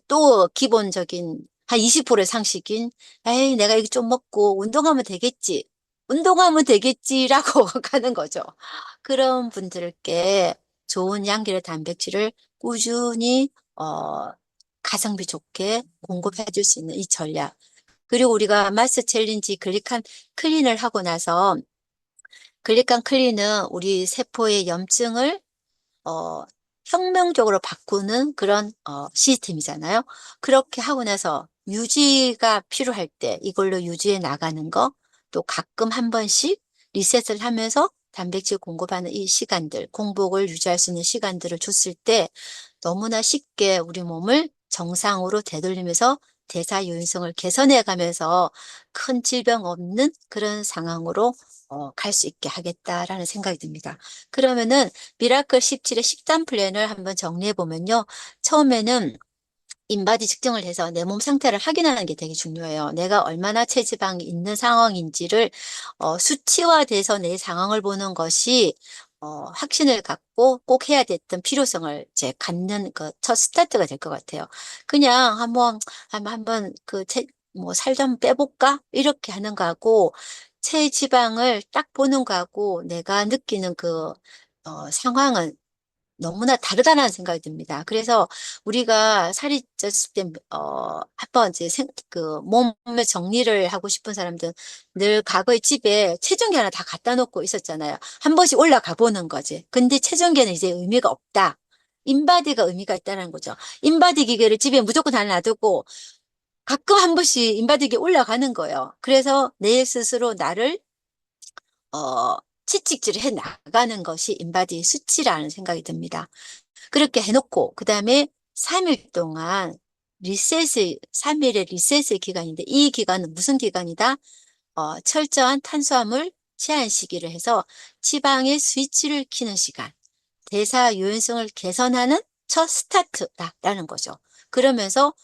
또 기본적인 한 20%의 상식인, 에이, 내가 이거 좀 먹고 운동하면 되겠지. 운동하면 되겠지라고 가는 거죠. 그런 분들께 좋은 양질의 단백질을 꾸준히 가성비 좋게 공급해 줄 수 있는 이 전략. 그리고 우리가 마스 챌린지 글리칸 클린을 하고 나서, 글리칸 클린은 우리 세포의 염증을 어, 혁명적으로 바꾸는 그런 시스템이잖아요. 그렇게 하고 나서 유지가 필요할 때 이걸로 유지해 나가는 거, 또 가끔 한 번씩 리셋을 하면서 단백질 공급하는 이 시간들, 공복을 유지할 수 있는 시간들을 줬을 때 너무나 쉽게 우리 몸을 정상으로 되돌리면서 대사 요인성을 개선해 가면서 큰 질병 없는 그런 상황으로 갈 수 있게 하겠다라는 생각이 듭니다. 그러면은 미라클 17의 식단 플랜을 한번 정리해 보면요. 처음에는 인바디 측정을 해서 내 몸 상태를 확인하는 게 되게 중요해요. 내가 얼마나 체지방이 있는 상황인지를 수치화돼서 내 상황을 보는 것이 확신을 갖고 꼭 해야 됐던 필요성을 이제 갖는 그 첫 스타트가 될 것 같아요. 그냥 한번 뭐 살 좀 빼볼까? 이렇게 하는 거하고 체지방을 딱 보는 거하고 내가 느끼는 상황은 너무나 다르다는 생각이 듭니다. 그래서 우리가 살이 쪘을 때, 한번 이제 몸의 정리를 하고 싶은 사람들은 늘 과거에 집에 체중계 하나 다 갖다 놓고 있었잖아요. 한 번씩 올라가 보는 거지. 근데 체중계는 이제 의미가 없다. 인바디가 의미가 있다는 거죠. 인바디 기계를 집에 무조건 하나 놔두고 가끔 한 번씩 인바디기에 올라가는 거예요. 그래서 내 스스로 나를 채찍질을 해 나가는 것이 인바디 수치라는 생각이 듭니다. 그렇게 해놓고 그 다음에 3일 동안 3일의 리셋의 기간인데 이 기간은 무슨 기간이다? 철저한 탄수화물 제한 시기를 해서 지방의 스위치를 키는 시간, 대사 유연성을 개선하는 첫 스타트다라는 거죠. 그러면서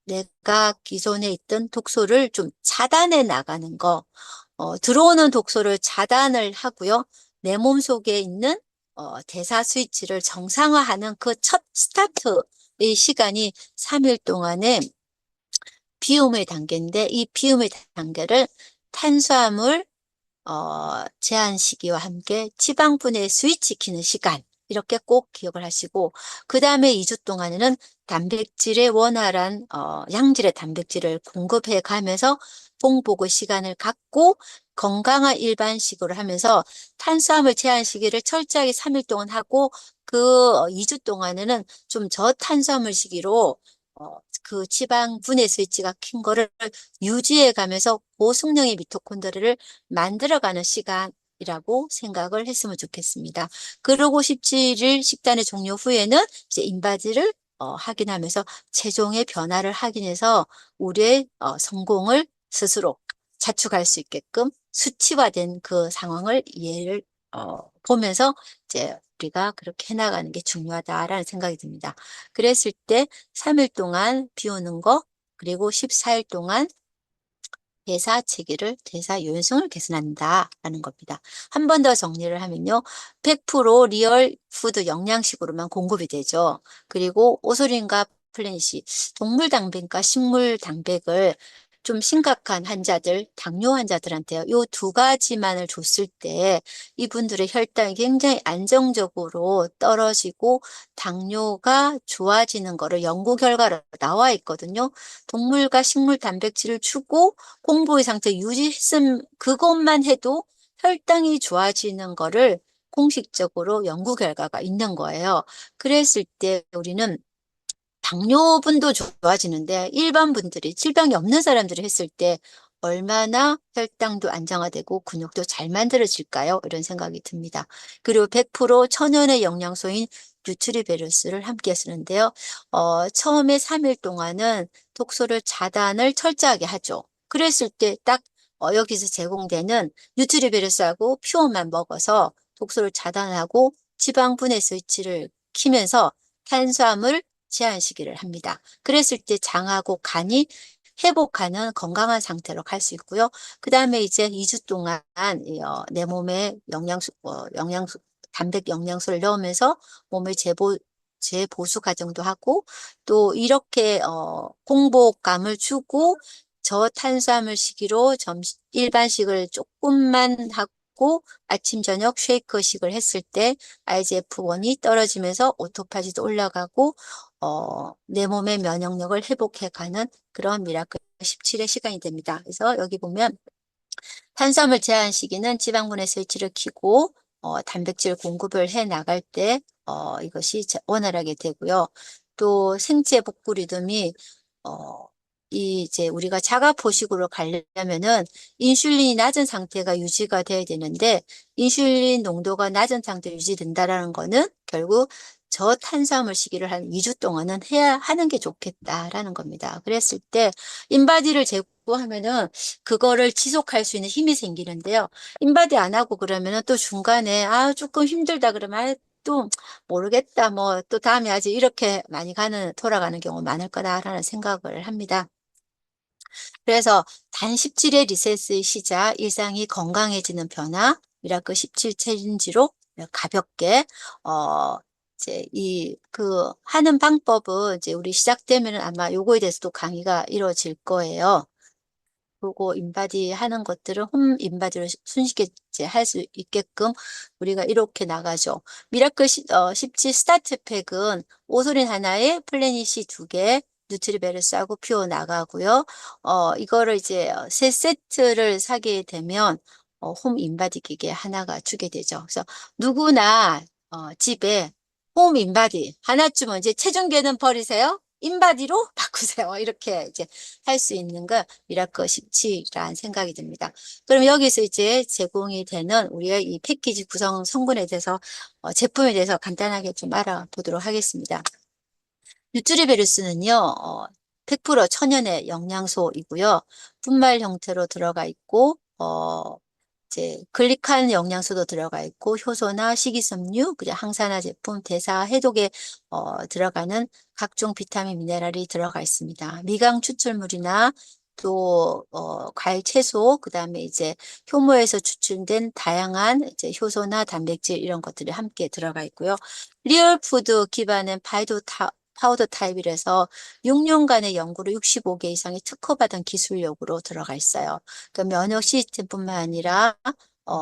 내가 기존에 있던 독소를 좀 차단해 나가는 거, 들어오는 독소를 차단을 하고요. 내 몸속에 있는 대사 스위치를 정상화하는 그 첫 스타트의 시간이 3일 동안의 비움의 단계인데 이 비움의 단계를 탄수화물 제한 시기와 함께 지방분해 스위치키는 시간 이렇게 꼭 기억을 하시고 그 다음에 2주 동안에는 단백질의 원활한 양질의 단백질을 공급해 가면서 공복의 시간을 갖고 건강한 일반식으로 하면서 탄수화물 제한 시기를 철저하게 3일 동안 하고 그 2주 동안에는 좀 저탄수화물 시기로 그 지방 분해 스위치가 킨 거를 유지해 가면서 고성능의 미토콘드리아를 만들어가는 시간이라고 생각을 했으면 좋겠습니다. 그러고 17일 식단의 종료 후에는 이제 인바디를 확인하면서 최종의 변화를 확인해서 우리의 성공을 스스로 자축할 수 있게끔 수치화된 그 상황을 이해를 보면서 이제 우리가 그렇게 해나가는 게 중요하다라는 생각이 듭니다. 그랬을 때 3일 동안 비우는 거 그리고 14일 동안 대사 체계를, 대사 요연성을 개선한다라는 겁니다. 한 번 더 정리를 하면요. 100% 리얼 푸드 영양식으로만 공급이 되죠. 그리고 오소린과 플래닛이 동물 단백과 식물 단백을 좀 심각한 환자들, 당뇨 환자들한테요. 이 두 가지만을 줬을 때 이분들의 혈당이 굉장히 안정적으로 떨어지고 당뇨가 좋아지는 거를 연구 결과로 나와 있거든요. 동물과 식물 단백질을 주고 공복의 상태 유지했음 그것만 해도 혈당이 좋아지는 거를 공식적으로 연구 결과가 있는 거예요. 그랬을 때 우리는 당뇨분도 좋아지는데 일반 분들이 질병이 없는 사람들이 했을 때 얼마나 혈당도 안정화되고 근육도 잘 만들어질까요? 이런 생각이 듭니다. 그리고 100% 천연의 영양소인 뉴트리베르스를 함께 쓰는데요. 처음에 3일 동안은 독소를 차단을 철저하게 하죠. 그랬을 때 딱 여기서 제공되는 뉴트리베르스하고 퓨어만 먹어서 독소를 차단하고 지방분해 스위치를 키면서 탄수화물 제한시키를 합니다. 그랬을 때 장하고 간이 회복하는 건강한 상태로 갈 수 있고요. 그 다음에 이제 2주 동안 내 몸에 단백 영양소를 넣으면서 몸의 재보수 과정도 하고 또 이렇게 공복감을 주고 저탄수화물 식이로 일반식을 조금만 하고 아침 저녁 쉐이크식을 했을 때 IGF-1이 떨어지면서 오토파지도 올라가고 내 몸의 면역력을 회복해가는 그런 미라클 17의 시간이 됩니다. 그래서 여기 보면 탄수화물 제한 시기는 지방분해 스위치를 켜고 단백질 공급을 해 나갈 때 이것이 원활하게 되고요. 또 생체 복구 리듬이 이제 우리가 자가포식으로 가려면은 인슐린이 낮은 상태가 유지가 돼야 되는데 인슐린 농도가 낮은 상태 유지된다라는 거는 결국 저탄수화물 시기를 한 2주 동안은 해야 하는 게 좋겠다라는 겁니다. 그랬을 때 인바디를 제고하면은 그거를 지속할 수 있는 힘이 생기는데요. 인바디 안 하고 그러면은 또 중간에 조금 힘들다 그러면 또 모르겠다 뭐 또 다음에 하지 이렇게 많이 돌아가는 경우 많을 거다라는 생각을 합니다. 그래서 단 17의 리셋의 시작, 일상이 건강해지는 변화, 미라클 17 챌린지로 가볍게, 이제 하는 방법은 이제 우리 시작되면 아마 요거에 대해서도 강의가 이루어질 거예요. 그리고 인바디 하는 것들을 홈 인바디로 손쉽게 할 수 있게끔 우리가 이렇게 나가죠. 미라클 17 스타트 팩은 오솔린 하나에 플래닛이 2개, 뉴트리베르스하고 퓨어 나가고요. 이거를 이제 세 세트를 사게 되면 홈 인바디 기계 하나가 주게 되죠. 그래서 누구나 집에 홈 인바디 하나쯤은 이제 체중계는 버리세요. 인바디로 바꾸세요. 이렇게 이제 할 수 있는 거 미라클 17이라는 생각이 듭니다. 그럼 여기서 이제 제공이 되는 우리의 이 패키지 구성 성분에 대해서 제품에 대해서 간단하게 좀 알아보도록 하겠습니다. 뉴트리베르스는요, 100% 천연의 영양소이고요. 분말 형태로 들어가 있고, 이제 글리칸 영양소도 들어가 있고, 효소나 식이섬유, 그리고 항산화 제품, 대사, 해독에 들어가는 각종 비타민, 미네랄이 들어가 있습니다. 미강 추출물이나 또 과일, 채소, 그다음에 이제 효모에서 추출된 다양한 이제 효소나 단백질 이런 것들이 함께 들어가 있고요. 리얼 푸드 기반은 파우더 타입이라서 6년간의 연구로 65개 이상의 특허받은 기술력으로 들어가 있어요. 그러니까 면역 시스템뿐만 아니라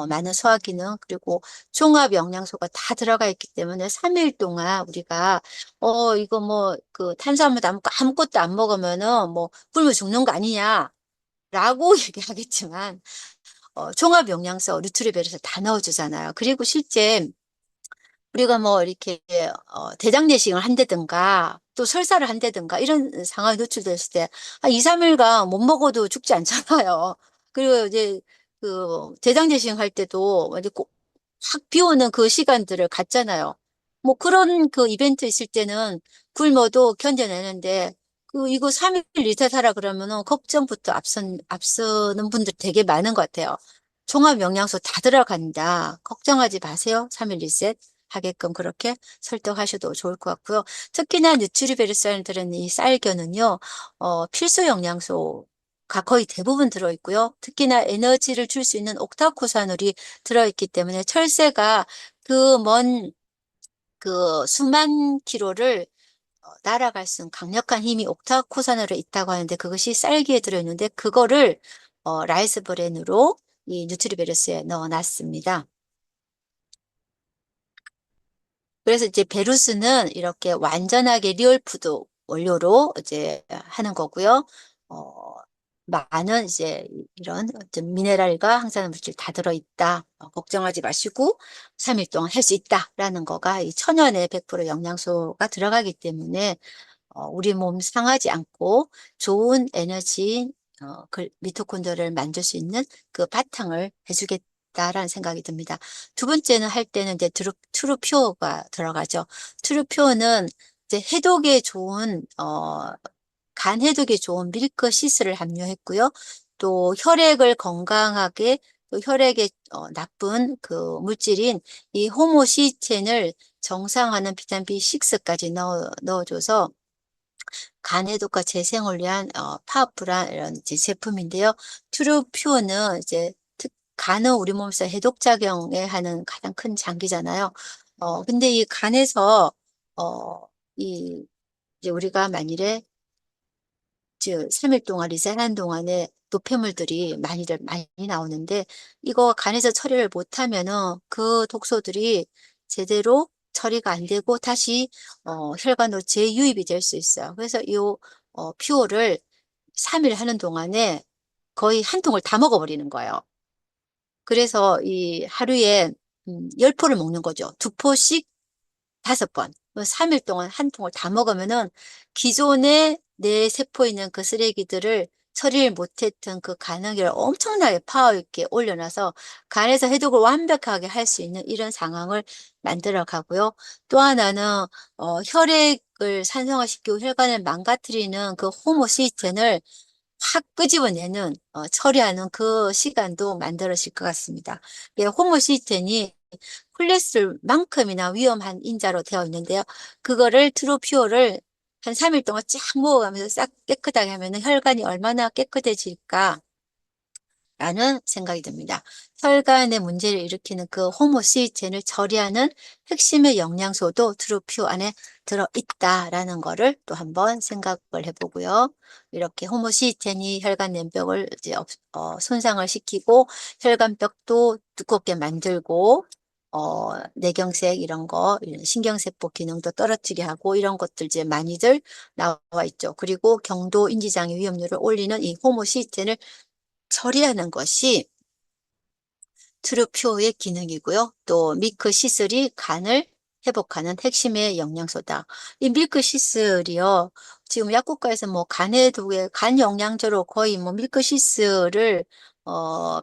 많은 소화 기능 그리고 종합 영양소가 다 들어가 있기 때문에 3일 동안 우리가 이거 뭐 그 탄수화물 아무것도 안 먹으면은 뭐 굶어 죽는 거 아니냐라고 얘기하겠지만 종합 영양소 뉴트리벨에서 다 넣어주잖아요. 그리고 실제 우리가 뭐 이렇게 대장 내시경을 한다든가 또 설사를 한다든가 이런 상황에 노출됐을 때 2, 3일간 못 먹어도 죽지 않잖아요. 그리고 이제 그 대장 내시경 할 때도 이제 확 비오는 그 시간들을 갖잖아요. 뭐 그런 그 이벤트 있을 때는 굶어도 견뎌내는데 이거 3일 리셋 하라 그러면은 걱정부터 앞서는 분들 되게 많은 것 같아요. 종합 영양소 다 들어간다. 걱정하지 마세요. 3일 리셋 하게끔 그렇게 설득하셔도 좋을 것 같고요. 특히나 뉴트리베르산들은 이 쌀겨는요, 필수 영양소가 거의 대부분 들어있고요. 특히나 에너지를 줄 수 있는 옥타코사놀이 들어있기 때문에 철새가 그먼 수만 킬로를 날아갈 수 있는 강력한 힘이 옥타코사놀에 있다고 하는데 그것이 쌀기에 들어있는데 그거를 라이스 브랜으로 이 뉴트리베르스에 넣어놨습니다. 그래서 이제 베루스는 이렇게 완전하게 리얼푸드 원료로 이제 하는 거고요. 어, 많은 이제 이런 어떤 미네랄과 항산화 물질 다 들어있다. 걱정하지 마시고 3일 동안 할 수 있다라는 거가 이 천연의 100% 영양소가 들어가기 때문에 우리 몸 상하지 않고 좋은 에너지, 미토콘드리아를 만들 수 있는 그 바탕을 해주겠다라는 생각이 듭니다. 두 번째는 할 때는 이제 트루퓨어가 들어가죠. 트루퓨어는 이제 해독에 좋은, 간 해독에 좋은 밀크시스를 함유했고요. 또 혈액을 건강하게 또 혈액에 나쁜 그 물질인 이 호모시스텐을 정상화하는 비타민 B6까지 넣어줘서 간 해독과 재생을 위한 파워풀한 이런 이제 제품인데요. 트루퓨어는 이제 간은 우리 몸에서 해독 작용에 하는 가장 큰 장기잖아요. 근데 이 간에서 어, 이 이제 우리가 만일에 즉 3일 동안 리셋하는 동안에 노폐물들이 많이 나오는데 이거 간에서 처리를 못하면은 그 독소들이 제대로 처리가 안 되고 다시 혈관으로 재유입이 될 수 있어요. 그래서 이 퓨어를 3일 하는 동안에 거의 한 통을 다 먹어버리는 거예요. 그래서 이 하루에 10포를 먹는 거죠. 2포씩 5번. 3일 동안 한 통을 다 먹으면은 기존에 내 세포에 있는 그 쓰레기들을 처리를 못했던 그 간을 엄청나게 파워 있게 올려놔서 간에서 해독을 완벽하게 할 수 있는 이런 상황을 만들어 가고요. 또 하나는 혈액을 산성화시키고 혈관을 망가뜨리는 그 호모시스텐을 확 끄집어내는 처리하는 그 시간도 만들어질 것 같습니다. 호모시스텐이 콜레스테롤만큼이나 위험한 인자로 되어 있는데요. 그거를 트루퓨어를 한 3일 동안 쫙 먹어가면서 싹 깨끗하게 하면 혈관이 얼마나 깨끗해질까 라는 생각이 듭니다. 혈관에 문제를 일으키는 그 호모시스텐을 처리하는 핵심의 영양소도 트루퓨어 안에 들어있다라는 거를 또 한번 생각을 해보고요. 이렇게 호모시스텐이 혈관 내벽을 이제 손상을 시키고 혈관벽도 두껍게 만들고 뇌경색 이런 거, 이런 신경세포 기능도 떨어지게 하고 이런 것들 이제 많이들 나와 있죠. 그리고 경도 인지장애 위험률을 올리는 이 호모시스텐을 처리하는 것이 트루표의 기능이고요. 또 밀크시슬이 간을 회복하는 핵심의 영양소다. 이 밀크시슬이요. 지금 약국가에서 뭐 간해독에 간 영양제로 거의 뭐 밀크시슬을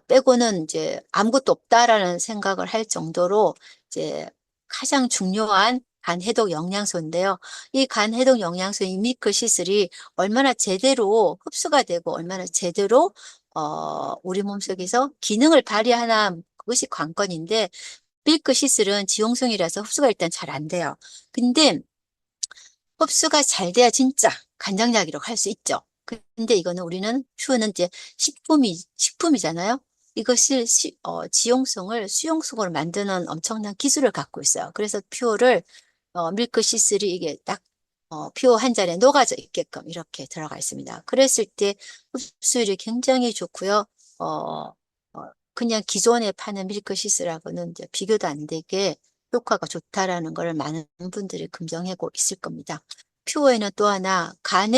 빼고는 이제 아무것도 없다라는 생각을 할 정도로 이제 가장 중요한 간 해독 영양소인데요. 이 간 해독 영양소인 밀크시슬이 얼마나 제대로 흡수가 되고 얼마나 제대로 우리 몸속에서 기능을 발휘하나 그것이 관건인데 밀크시슬은 지용성이라서 흡수가 일단 잘 안 돼요. 근데 흡수가 잘 돼야 진짜 간장야기로 할 수 있죠. 근데 이거는 우리는 퓨어는 이제 식품이잖아요. 이것을 지용성을 수용성으로 만드는 엄청난 기술을 갖고 있어요. 그래서 퓨어를 밀크시슬이 이게 딱 퓨어 한 잔에 녹아져 있게끔 이렇게 들어가 있습니다. 그랬을 때 흡수율이 굉장히 좋고요. 어, 그냥 기존에 파는 밀크시슬하고는 이제 비교도 안 되게 효과가 좋다라는 걸 많은 분들이 긍정하고 있을 겁니다. 퓨어에는 또 하나 간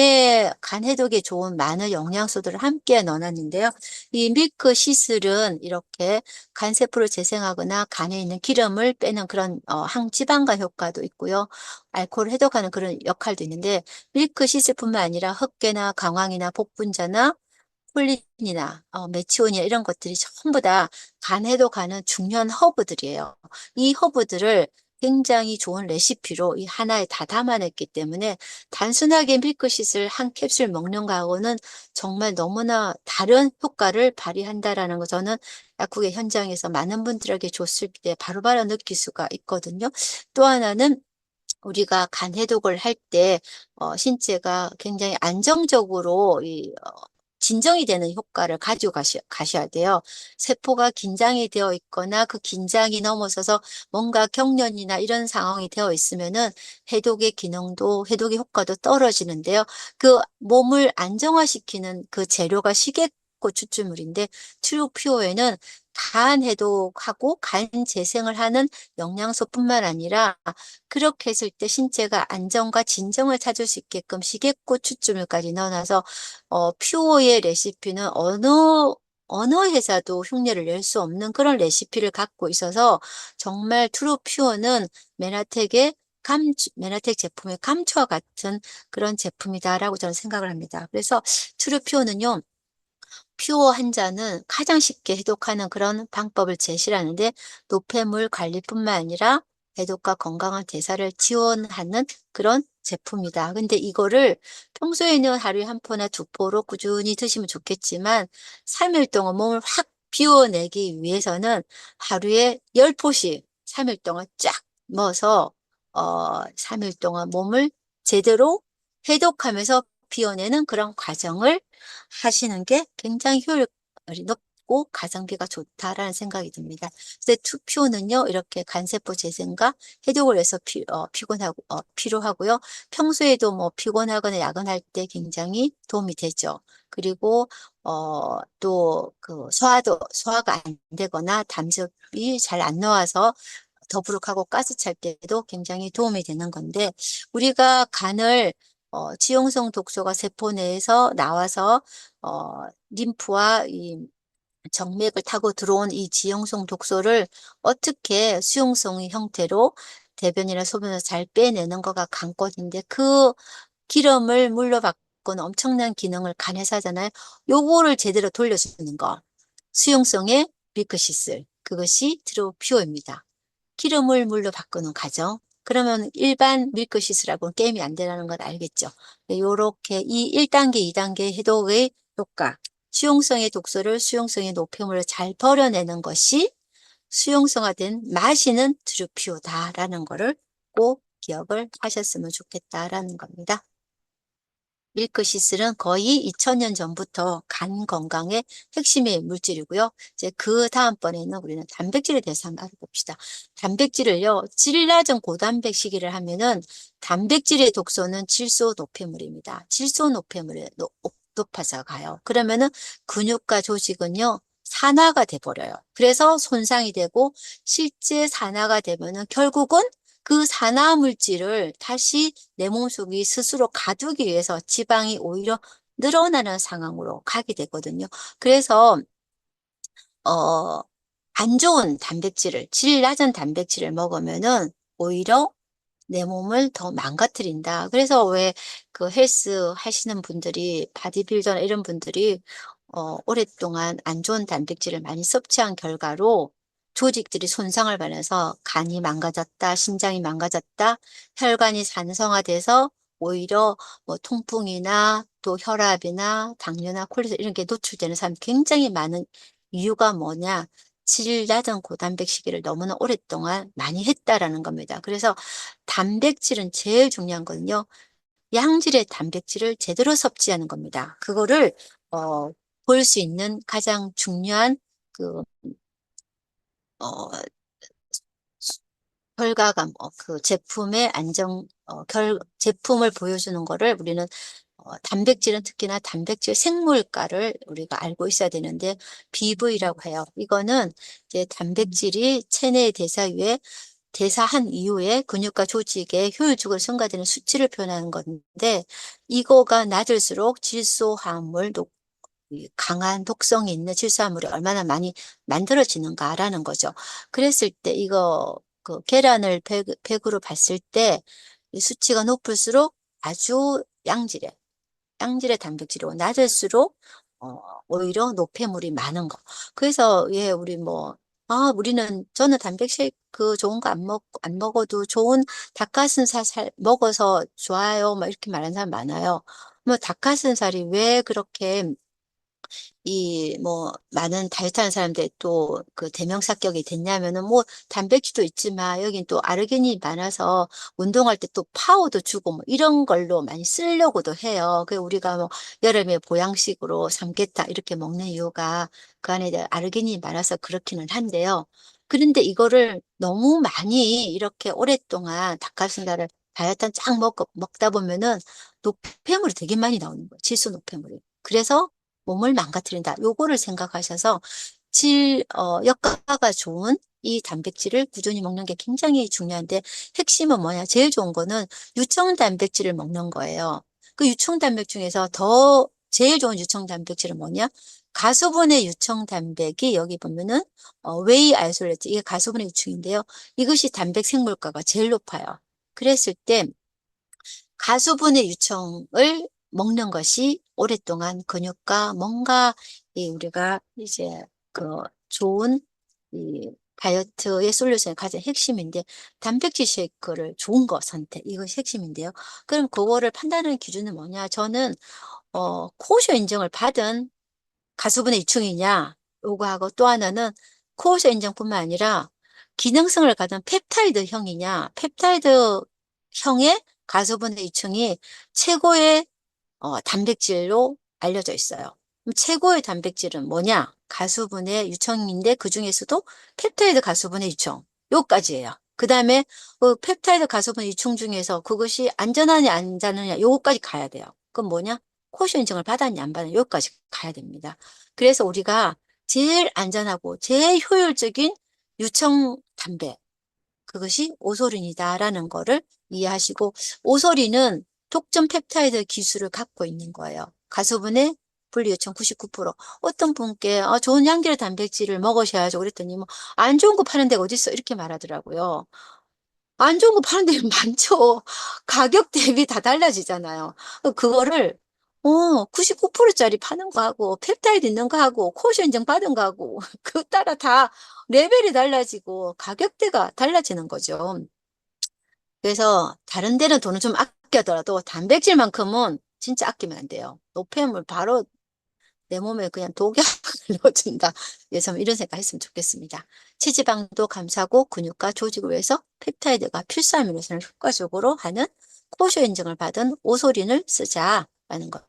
해독에 좋은 많은 영양소들을 함께 넣어놨는데요. 이 밀크 시슬은 이렇게 간세포를 재생하거나 간에 있는 기름을 빼는 그런 항지방간 효과도 있고요. 알코올을 해독하는 그런 역할도 있는데 밀크 시슬뿐만 아니라 흑괴나 강황이나 복분자나 콜린이나 메치온이나 이런 것들이 전부 다 간 해독하는 중요한 허브들이에요. 이 허브들을 굉장히 좋은 레시피로 이 하나에 다 담아냈기 때문에 단순하게 밀크시슬 한 캡슐 먹는 거하고는 정말 너무나 다른 효과를 발휘한다라는 거 저는 약국의 현장에서 많은 분들에게 줬을 때 바로바로 느낄 수가 있거든요. 또 하나는 우리가 간 해독을 할 때 신체가 굉장히 안정적으로 진정이 되는 효과를 가지고 가셔야 돼요. 세포가 긴장이 되어 있거나 그 긴장이 넘어서서 뭔가 경련이나 이런 상황이 되어 있으면은 해독의 기능도 해독의 효과도 떨어지는데요. 그 몸을 안정화시키는 그 재료가 식이고 추출물인데 트루퓨어에는 간 해독하고 간 재생을 하는 영양소뿐만 아니라 그렇게 했을 때 신체가 안정과 진정을 찾을 수 있게끔 시계꽃 추출물까지 넣어놔서 퓨어의 레시피는 어느 회사도 흉내를 낼 수 없는 그런 레시피를 갖고 있어서 정말 트루 퓨어는 메나텍 제품의 감초와 같은 그런 제품이다라고 저는 생각을 합니다. 그래서 트루 퓨어는요. 퓨어 한 잔은 가장 쉽게 해독하는 그런 방법을 제시하는데 노폐물 관리뿐만 아니라 해독과 건강한 대사를 지원하는 그런 제품이다. 근데 이거를 평소에는 하루에 한 포나 두 포로 꾸준히 드시면 좋겠지만 3일 동안 몸을 확 비워내기 위해서는 하루에 10포씩 3일 동안 쫙 넣어서 3일 동안 몸을 제대로 해독하면서 비워내는 그런 과정을 하시는 게 굉장히 효율이 높고 가성비가 좋다라는 생각이 듭니다. 근데 투표는요, 이렇게 간세포 재생과 해독을 해서 필요하고요. 평소에도 뭐 피곤하거나 야근할 때 굉장히 도움이 되죠. 그리고 또 그 소화가 안 되거나 담즙이 잘 안 나와서 더부룩하고 가스 찰 때도 굉장히 도움이 되는 건데 우리가 간을 지용성 독소가 세포 내에서 나와서 림프와 이 정맥을 타고 들어온 이 지용성 독소를 어떻게 수용성의 형태로 대변이나 소변에서 잘 빼내는 거가 관건인데 그 기름을 물러받고는 엄청난 기능을 간에서 하잖아요. 요거를 제대로 돌려주는 거. 수용성의 밀크시슬. 그것이 트루퓨어입니다. 기름을 물로 바꾸는 과정. 그러면 일반 밀크시슬하고는 게임이 안 되라는 걸 알겠죠. 요렇게 이 1단계, 2단계 해독의 효과. 수용성의 독소를 수용성의 노폐물을 잘 버려내는 것이 수용성화된 마시는 트루퓨어다라는 거를 꼭 기억을 하셨으면 좋겠다라는 겁니다. 밀크시슬은 거의 2000년 전부터 간 건강의 핵심의 물질이고요. 이제 그 다음번에는 우리는 단백질에 대해서 한번 알아봅시다. 단백질을요, 질 낮은 고단백 식이를 하면은 단백질의 독소는 질소 노폐물입니다. 질소 노폐물이 높아져 가요. 그러면은 근육과 조직은요, 산화가 돼 버려요. 그래서 손상이 되고 실제 산화가 되면은 결국은 그 산화 물질을 다시 내 몸속에 스스로 가두기 위해서 지방이 오히려 늘어나는 상황으로 가게 되거든요. 그래서 어, 안 좋은 단백질을, 질 낮은 단백질을 먹으면은 오히려 내 몸을 더 망가뜨린다. 그래서 왜 그 헬스 하시는 분들이, 바디빌더나 이런 분들이 오랫동안 안 좋은 단백질을 많이 섭취한 결과로 조직들이 손상을 받아서 간이 망가졌다, 심장이 망가졌다, 혈관이 산성화돼서 오히려 뭐 통풍이나 또 혈압이나 당뇨나 콜레스테롤 이런 게 노출되는 사람이 굉장히 많은 이유가 뭐냐? 질 낮은 고단백 식이를 너무나 오랫동안 많이 했다라는 겁니다. 그래서 단백질은 제일 중요한 거는요. 양질의 단백질을 제대로 섭취하는 겁니다. 그거를 볼 수 있는 가장 중요한 그 어, 결과감, 그 제품의 제품을 보여주는 거를 우리는 단백질은 특히나 단백질 생물가를 우리가 알고 있어야 되는데 BV라고 해요. 이거는 이제 단백질이 체내 대사유에 대사한 이후에 근육과 조직의 효율적으로 증가되는 수치를 표현하는 건데 이거가 낮을수록 질소 화합물, 이 강한 독성이 있는 질소화물이 얼마나 많이 만들어지는가라는 거죠. 그랬을 때 이거 그 계란을 100으로 봤을 때 이 수치가 높을수록 아주 양질의 단백질이고 낮을수록 오히려 노폐물이 많은 거. 그래서 예 우리 뭐 저는 단백질 좋은 거 안 먹어도 좋은 닭가슴살 먹어서 좋아요. 막 이렇게 말하는 사람 많아요. 뭐 닭가슴살이 왜 그렇게 많은 다이어트 하는 사람들 또 그 대명사격이 됐냐면은 뭐 단백질도 있지만 여긴 또 아르기닌이 많아서 운동할 때 또 파워도 주고 뭐 이런 걸로 많이 쓰려고도 해요. 그 우리가 뭐 여름에 보양식으로 삼계탕 이렇게 먹는 이유가 그 안에 아르기닌이 많아서 그렇기는 한데요. 그런데 이거를 너무 많이 이렇게 오랫동안 닭가슴살을 다이어트 쫙 먹다 보면은 노폐물이 되게 많이 나오는 거예요. 질소 노폐물이. 그래서 몸을 망가뜨린다. 요거를 생각하셔서 역가가 좋은 이 단백질을 꾸준히 먹는 게 굉장히 중요한데 핵심은 뭐냐? 제일 좋은 거는 유청 단백질을 먹는 거예요. 그 유청 단백 중에서 제일 좋은 유청 단백질은 뭐냐? 가수분해 유청 단백이 여기 보면은 웨이 아이솔레이트 이게 가수분해 유청인데요. 이것이 단백 생물가가 제일 높아요. 그랬을 때 가수분해 유청을 먹는 것이 오랫동안 근육과 뭔가 우리가 이제 그 좋은 이 다이어트의 솔루션의 가장 핵심인데 단백질 쉐이크를 좋은 거 선택 이것이 핵심인데요. 그럼 그거를 판단하는 기준은 뭐냐? 저는 코쇼 인증을 받은 가수분해 유충이냐 요거하고 또 하나는 코어쇼 인증뿐만 아니라 기능성을 가진 펩타이드 형이냐 펩타이드 형의 가수분해 유충이 최고의 단백질로 알려져 있어요. 그럼 최고의 단백질은 뭐냐? 가수분해 유청인데 그 중에서도 펩타이드 가수분해 유청 요까지예요. 그 다음에 그 펩타이드 가수분해 유청 중에서 그것이 안전하냐 안 안전하냐 요거까지 가야 돼요. 그럼 뭐냐? 코쇼 인증을 받았냐 안 받았냐 요까지 가야 됩니다. 그래서 우리가 제일 안전하고 제일 효율적인 유청 단백 그것이 오소린이다라는 거를 이해하시고 오소린은 독점 펩타이드 기술을 갖고 있는 거예요. 가수분의 분리 요청 99%. 어떤 분께 좋은 양질의 단백질을 먹으셔야죠. 그랬더니 뭐 안 좋은 거 파는 데가 어디 있어? 이렇게 말하더라고요. 안 좋은 거 파는 데 많죠. 가격 대비 다 달라지잖아요. 그거를 99%짜리 파는 거 하고 펩타이드 있는 거 하고 코쇼 인증 받은 거 하고 그 따라 다 레벨이 달라지고 가격대가 달라지는 거죠. 그래서 다른 데는 돈을 좀 아껴더라도 단백질만큼은 진짜 아끼면 안 돼요. 노폐물 바로 내 몸에 그냥 독약을 넣어준다. 그래서 이런 생각 했으면 좋겠습니다. 체지방도 감싸고 근육과 조직을 위해서 펩타이드가 필수 아미노산을 효과적으로 하는 코쇼 인증을 받은 오소린을 쓰자라는 겁니다.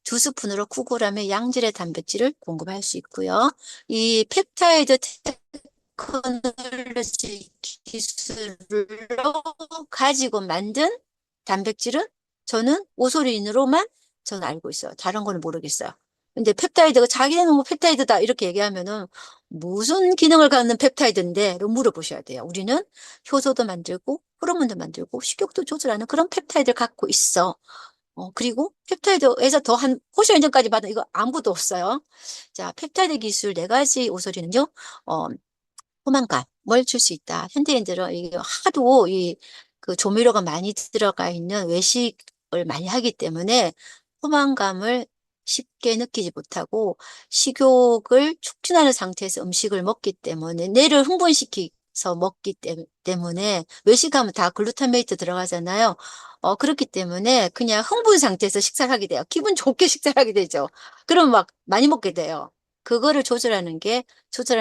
2스푼으로 9g의 양질의 단백질을 공급할 수 있고요. 이 펩타이드 테크놀로지 기술로 가지고 만든 단백질은 저는 오소린으로만 저는 알고 있어요. 다른 거는 모르겠어요. 근데 펩타이드가 자기는 뭐 펩타이드다 이렇게 얘기하면은 무슨 기능을 갖는 펩타이드인데 물어보셔야 돼요. 우리는 효소도 만들고 호르몬도 만들고 식욕도 조절하는 그런 펩타이드를 갖고 있어. 그리고 펩타이드에서 더한 포션 인증까지 받은 이거 아무것도 없어요. 자, 펩타이드 기술 네 가지 오소리는요. 어, 포만감을 줄 수 있다. 현대인들은 이게 하도 그 조미료가 많이 들어가 있는 외식을 많이 하기 때문에 포만감을 쉽게 느끼지 못하고 식욕을 촉진하는 상태에서 음식을 먹기 때문에 뇌를 흥분시켜서 먹기 때문에 외식하면 다 글루타메이트 들어가잖아요. 그렇기 때문에 그냥 흥분 상태에서 식사를 하게 돼요. 기분 좋게 식사를 하게 되죠. 그럼 막 많이 먹게 돼요. 그거를 조절하는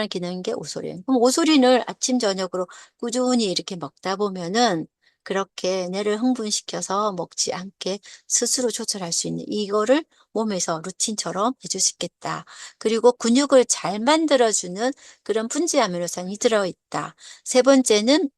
기능인 게 오소린. 그럼 오소린을 아침, 저녁으로 꾸준히 이렇게 먹다 보면은 그렇게 뇌를 흥분시켜서 먹지 않게 스스로 조절할 수 있는 이거를 몸에서 루틴처럼 해줄 수 있겠다. 그리고 근육을 잘 만들어주는 그런 분지 아미노산이 들어있다. 세 번째는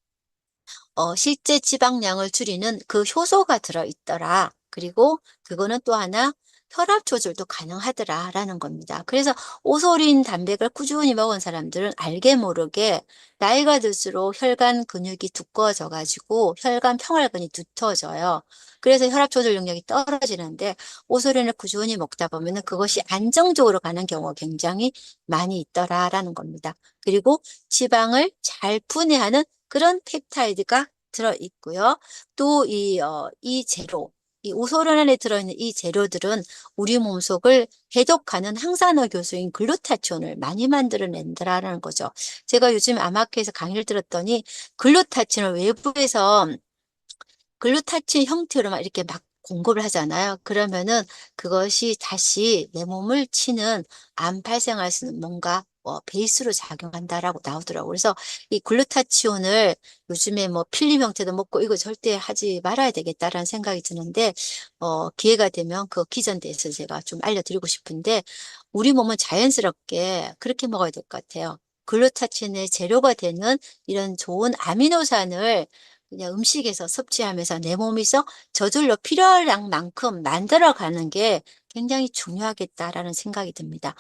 실제 지방량을 줄이는 그 효소가 들어있더라. 그리고 그거는 또 하나 혈압 조절도 가능하더라라는 겁니다. 그래서 오소린 단백을 꾸준히 먹은 사람들은 알게 모르게 나이가 들수록 혈관 근육이 두꺼워져 가지고 혈관 평활근이 두터워져요. 그래서 혈압 조절 능력이 떨어지는데 오소린을 꾸준히 먹다 보면 그것이 안정적으로 가는 경우가 굉장히 많이 있더라라는 겁니다. 그리고 지방을 잘 분해하는 그런 펩타이드가 들어있고요. 또 이 재료, 이 오소론 안에 들어있는 이 재료들은 우리 몸속을 해독하는 항산화 교수인 글루타치온을 많이 만들어낸다라는 거죠. 제가 요즘 아마케에서 강의를 들었더니 글루타치온을 외부에서 글루타치온 형태로 막 이렇게 막 공급을 하잖아요. 그러면은 그것이 다시 내 몸을 치는 암 발생할 수 있는 뭔가 베이스로 작용한다라고 나오더라고요. 그래서 이 글루타치온을 요즘에 뭐 필름 형태도 먹고 이거 절대 하지 말아야 되겠다라는 생각이 드는데 기회가 되면 그 기전대에서 제가 좀 알려드리고 싶은데 우리 몸은 자연스럽게 그렇게 먹어야 될 것 같아요. 글루타치온의 재료가 되는 이런 좋은 아미노산을 그냥 음식에서 섭취하면서 내 몸에서 저절로 필요한 양만큼 만들어가는 게 굉장히 중요하겠다라는 생각이 듭니다.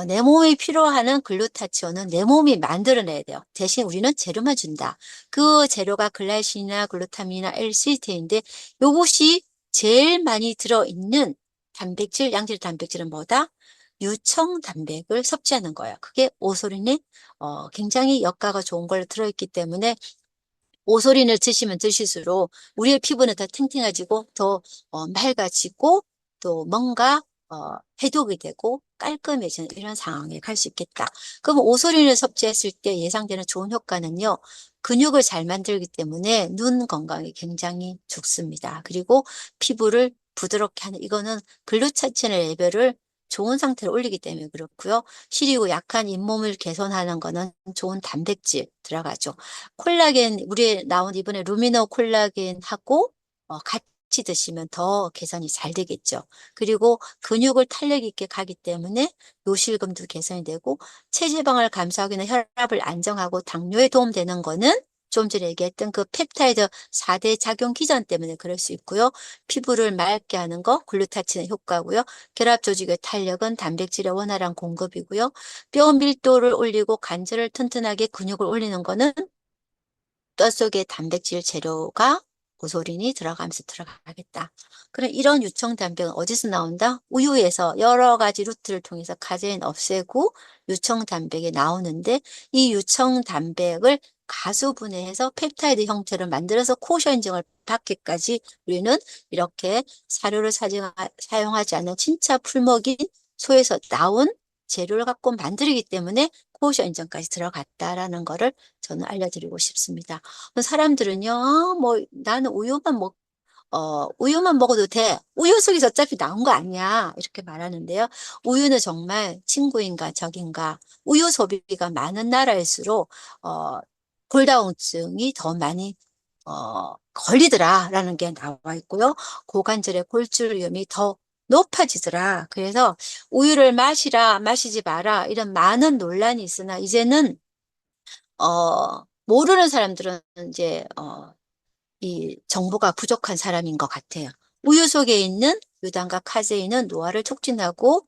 내 몸이 필요하는 글루타치온은 내 몸이 만들어내야 돼요. 대신 우리는 재료만 준다. 그 재료가 글라이신이나 글루타민이나 L-시테인데 이것이 제일 많이 들어있는 단백질, 양질 단백질은 뭐다? 유청 단백을 섭취하는 거예요. 그게 오소린이 굉장히 역가가 좋은 걸로 들어있기 때문에 오소린을 드시면 드실수록 우리의 피부는 더 탱탱해지고 더 맑아지고 또 뭔가 해독이 되고 깔끔해지는 이런 상황에 갈 수 있겠다. 그럼 오소린을 섭취했을 때 예상되는 좋은 효과는요. 근육을 잘 만들기 때문에 눈 건강에 굉장히 좋습니다. 그리고 피부를 부드럽게 하는 이거는 글루타치온의 레벨을 좋은 상태로 올리기 때문에 그렇고요. 시리고 약한 잇몸을 개선하는 거는 좋은 단백질 들어가죠. 콜라겐, 우리 나온 이번에 루미노 콜라겐하고 같이 드시면 더 개선이 잘 되겠죠. 그리고 근육을 탄력 있게 가기 때문에 요실금도 개선이 되고 체지방을 감소하기는 혈압을 안정하고 당뇨에 도움되는 거는 좀 전에 얘기했던 그 펩타이드 4대 작용 기전 때문에 그럴 수 있고요. 피부를 맑게 하는 거 글루타치온 효과고요. 결합 조직의 탄력은 단백질의 원활한 공급이고요. 뼈 밀도를 올리고 관절을 튼튼하게 근육을 올리는 거는 뼈 속에 단백질 재료가 고소린이 들어가면서 들어가겠다. 그럼 이런 유청 단백은 어디서 나온다? 우유에서 여러 가지 루트를 통해서 카제인 없애고 유청 단백이 나오는데 이 유청 단백을 가수분해해서 펩타이드 형태로 만들어서 코어 인증을 받기까지 우리는 이렇게 사료를 사용하지 않는 진짜 풀먹인 소에서 나온 재료를 갖고 만들기 때문에 코어 인증까지 들어갔다라는 거를 저는 알려드리고 싶습니다. 사람들은요, 뭐, 나는 우유만 먹어도 돼. 우유 속에서 어차피 나온 거 아니야. 이렇게 말하는데요. 우유는 정말 친구인가 적인가. 우유 소비가 많은 나라일수록, 골다공증이 더 많이, 걸리더라라는 게 나와 있고요. 고관절의 골절 위험이 더 높아지더라. 그래서 우유를 마시라, 마시지 마라. 이런 많은 논란이 있으나 이제는 모르는 사람들은 이제, 이 정보가 부족한 사람인 것 같아요. 우유 속에 있는 유당과 카제인은 노화를 촉진하고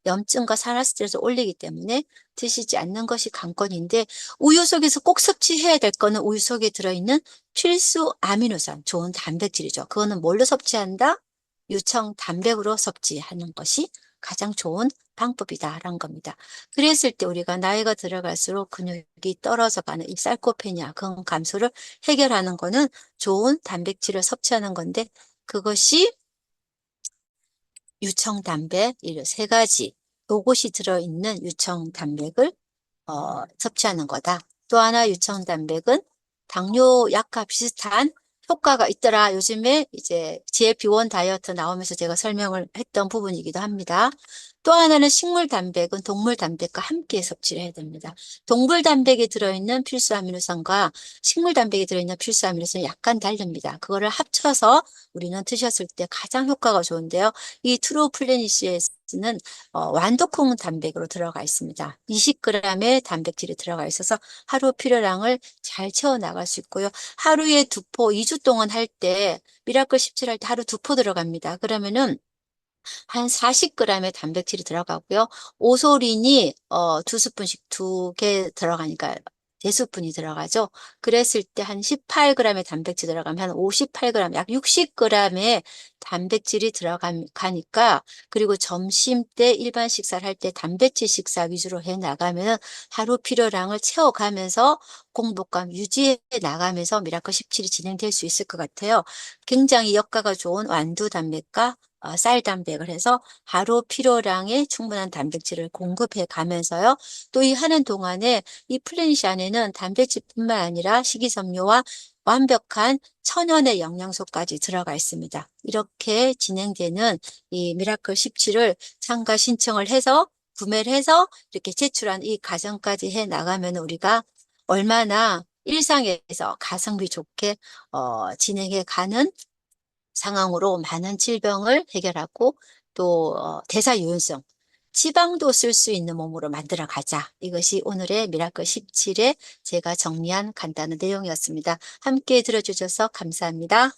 염증과 산화 스트레스를 올리기 때문에 드시지 않는 것이 관건인데 우유 속에서 꼭 섭취해야 될 거는 우유 속에 들어있는 필수 아미노산, 좋은 단백질이죠. 그거는 뭘로 섭취한다? 유청 단백으로 섭취하는 것이 가장 좋은 방법이다라는 겁니다. 그랬을 때 우리가 나이가 들어갈수록 근육이 떨어져 가는 이 sarcopenia, 근 감소를 해결하는 거는 좋은 단백질을 섭취하는 건데 그것이 유청 단백, 이 세 가지, 요것이 들어있는 유청 단백을 섭취하는 거다. 또 하나 유청 단백은 당뇨 약과 비슷한 효과가 있더라. 요즘에 이제 GLP-1 다이어트 나오면서 제가 설명을 했던 부분이기도 합니다. 또 하나는 식물 단백은 동물 단백과 함께 섭취를 해야 됩니다. 동물 단백에 들어있는 필수 아미노산과 식물 단백에 들어있는 필수 아미노산이 약간 다릅니다. 그거를 합쳐서 우리는 드셨을 때 가장 효과가 좋은데요. 이 트루 플래니시에스는 완두콩 단백으로 들어가 있습니다. 20g의 단백질이 들어가 있어서 하루 필요량을 잘 채워 나갈 수 있고요. 하루에 2포, 2주 동안 할 때 미라클 17 할 때 하루 2포 들어갑니다. 그러면은 한 40g의 단백질이 들어가고요. 오소린이 2스푼씩 2개 들어가니까 대수분이 들어가죠. 그랬을 때 한 18g의 단백질 들어가면 한 58g, 약 60g의 단백질이 들어가니까, 그리고 점심 때 일반 식사를 할 때 단백질 식사 위주로 해 나가면 하루 필요량을 채워가면서 공복감 유지해 나가면서 미라클 17이 진행될 수 있을 것 같아요. 굉장히 효과가 좋은 완두 단백과 쌀 단백을 해서 하루 필요량의 충분한 단백질을 공급해 가면서요. 또 이 하는 동안에 이 플래닛 안에는 단백질뿐만 아니라 식이섬유와 완벽한 천연의 영양소까지 들어가 있습니다. 이렇게 진행되는 이 미라클 17을 참가 신청을 해서 구매를 해서 이렇게 제출한 이 과정까지 해 나가면 우리가 얼마나 일상에서 가성비 좋게 진행해 가는 상황으로 많은 질병을 해결하고 또 대사 유연성, 지방도 쓸 수 있는 몸으로 만들어 가자. 이것이 오늘의 미라클 17에 제가 정리한 간단한 내용이었습니다. 함께 들어주셔서 감사합니다.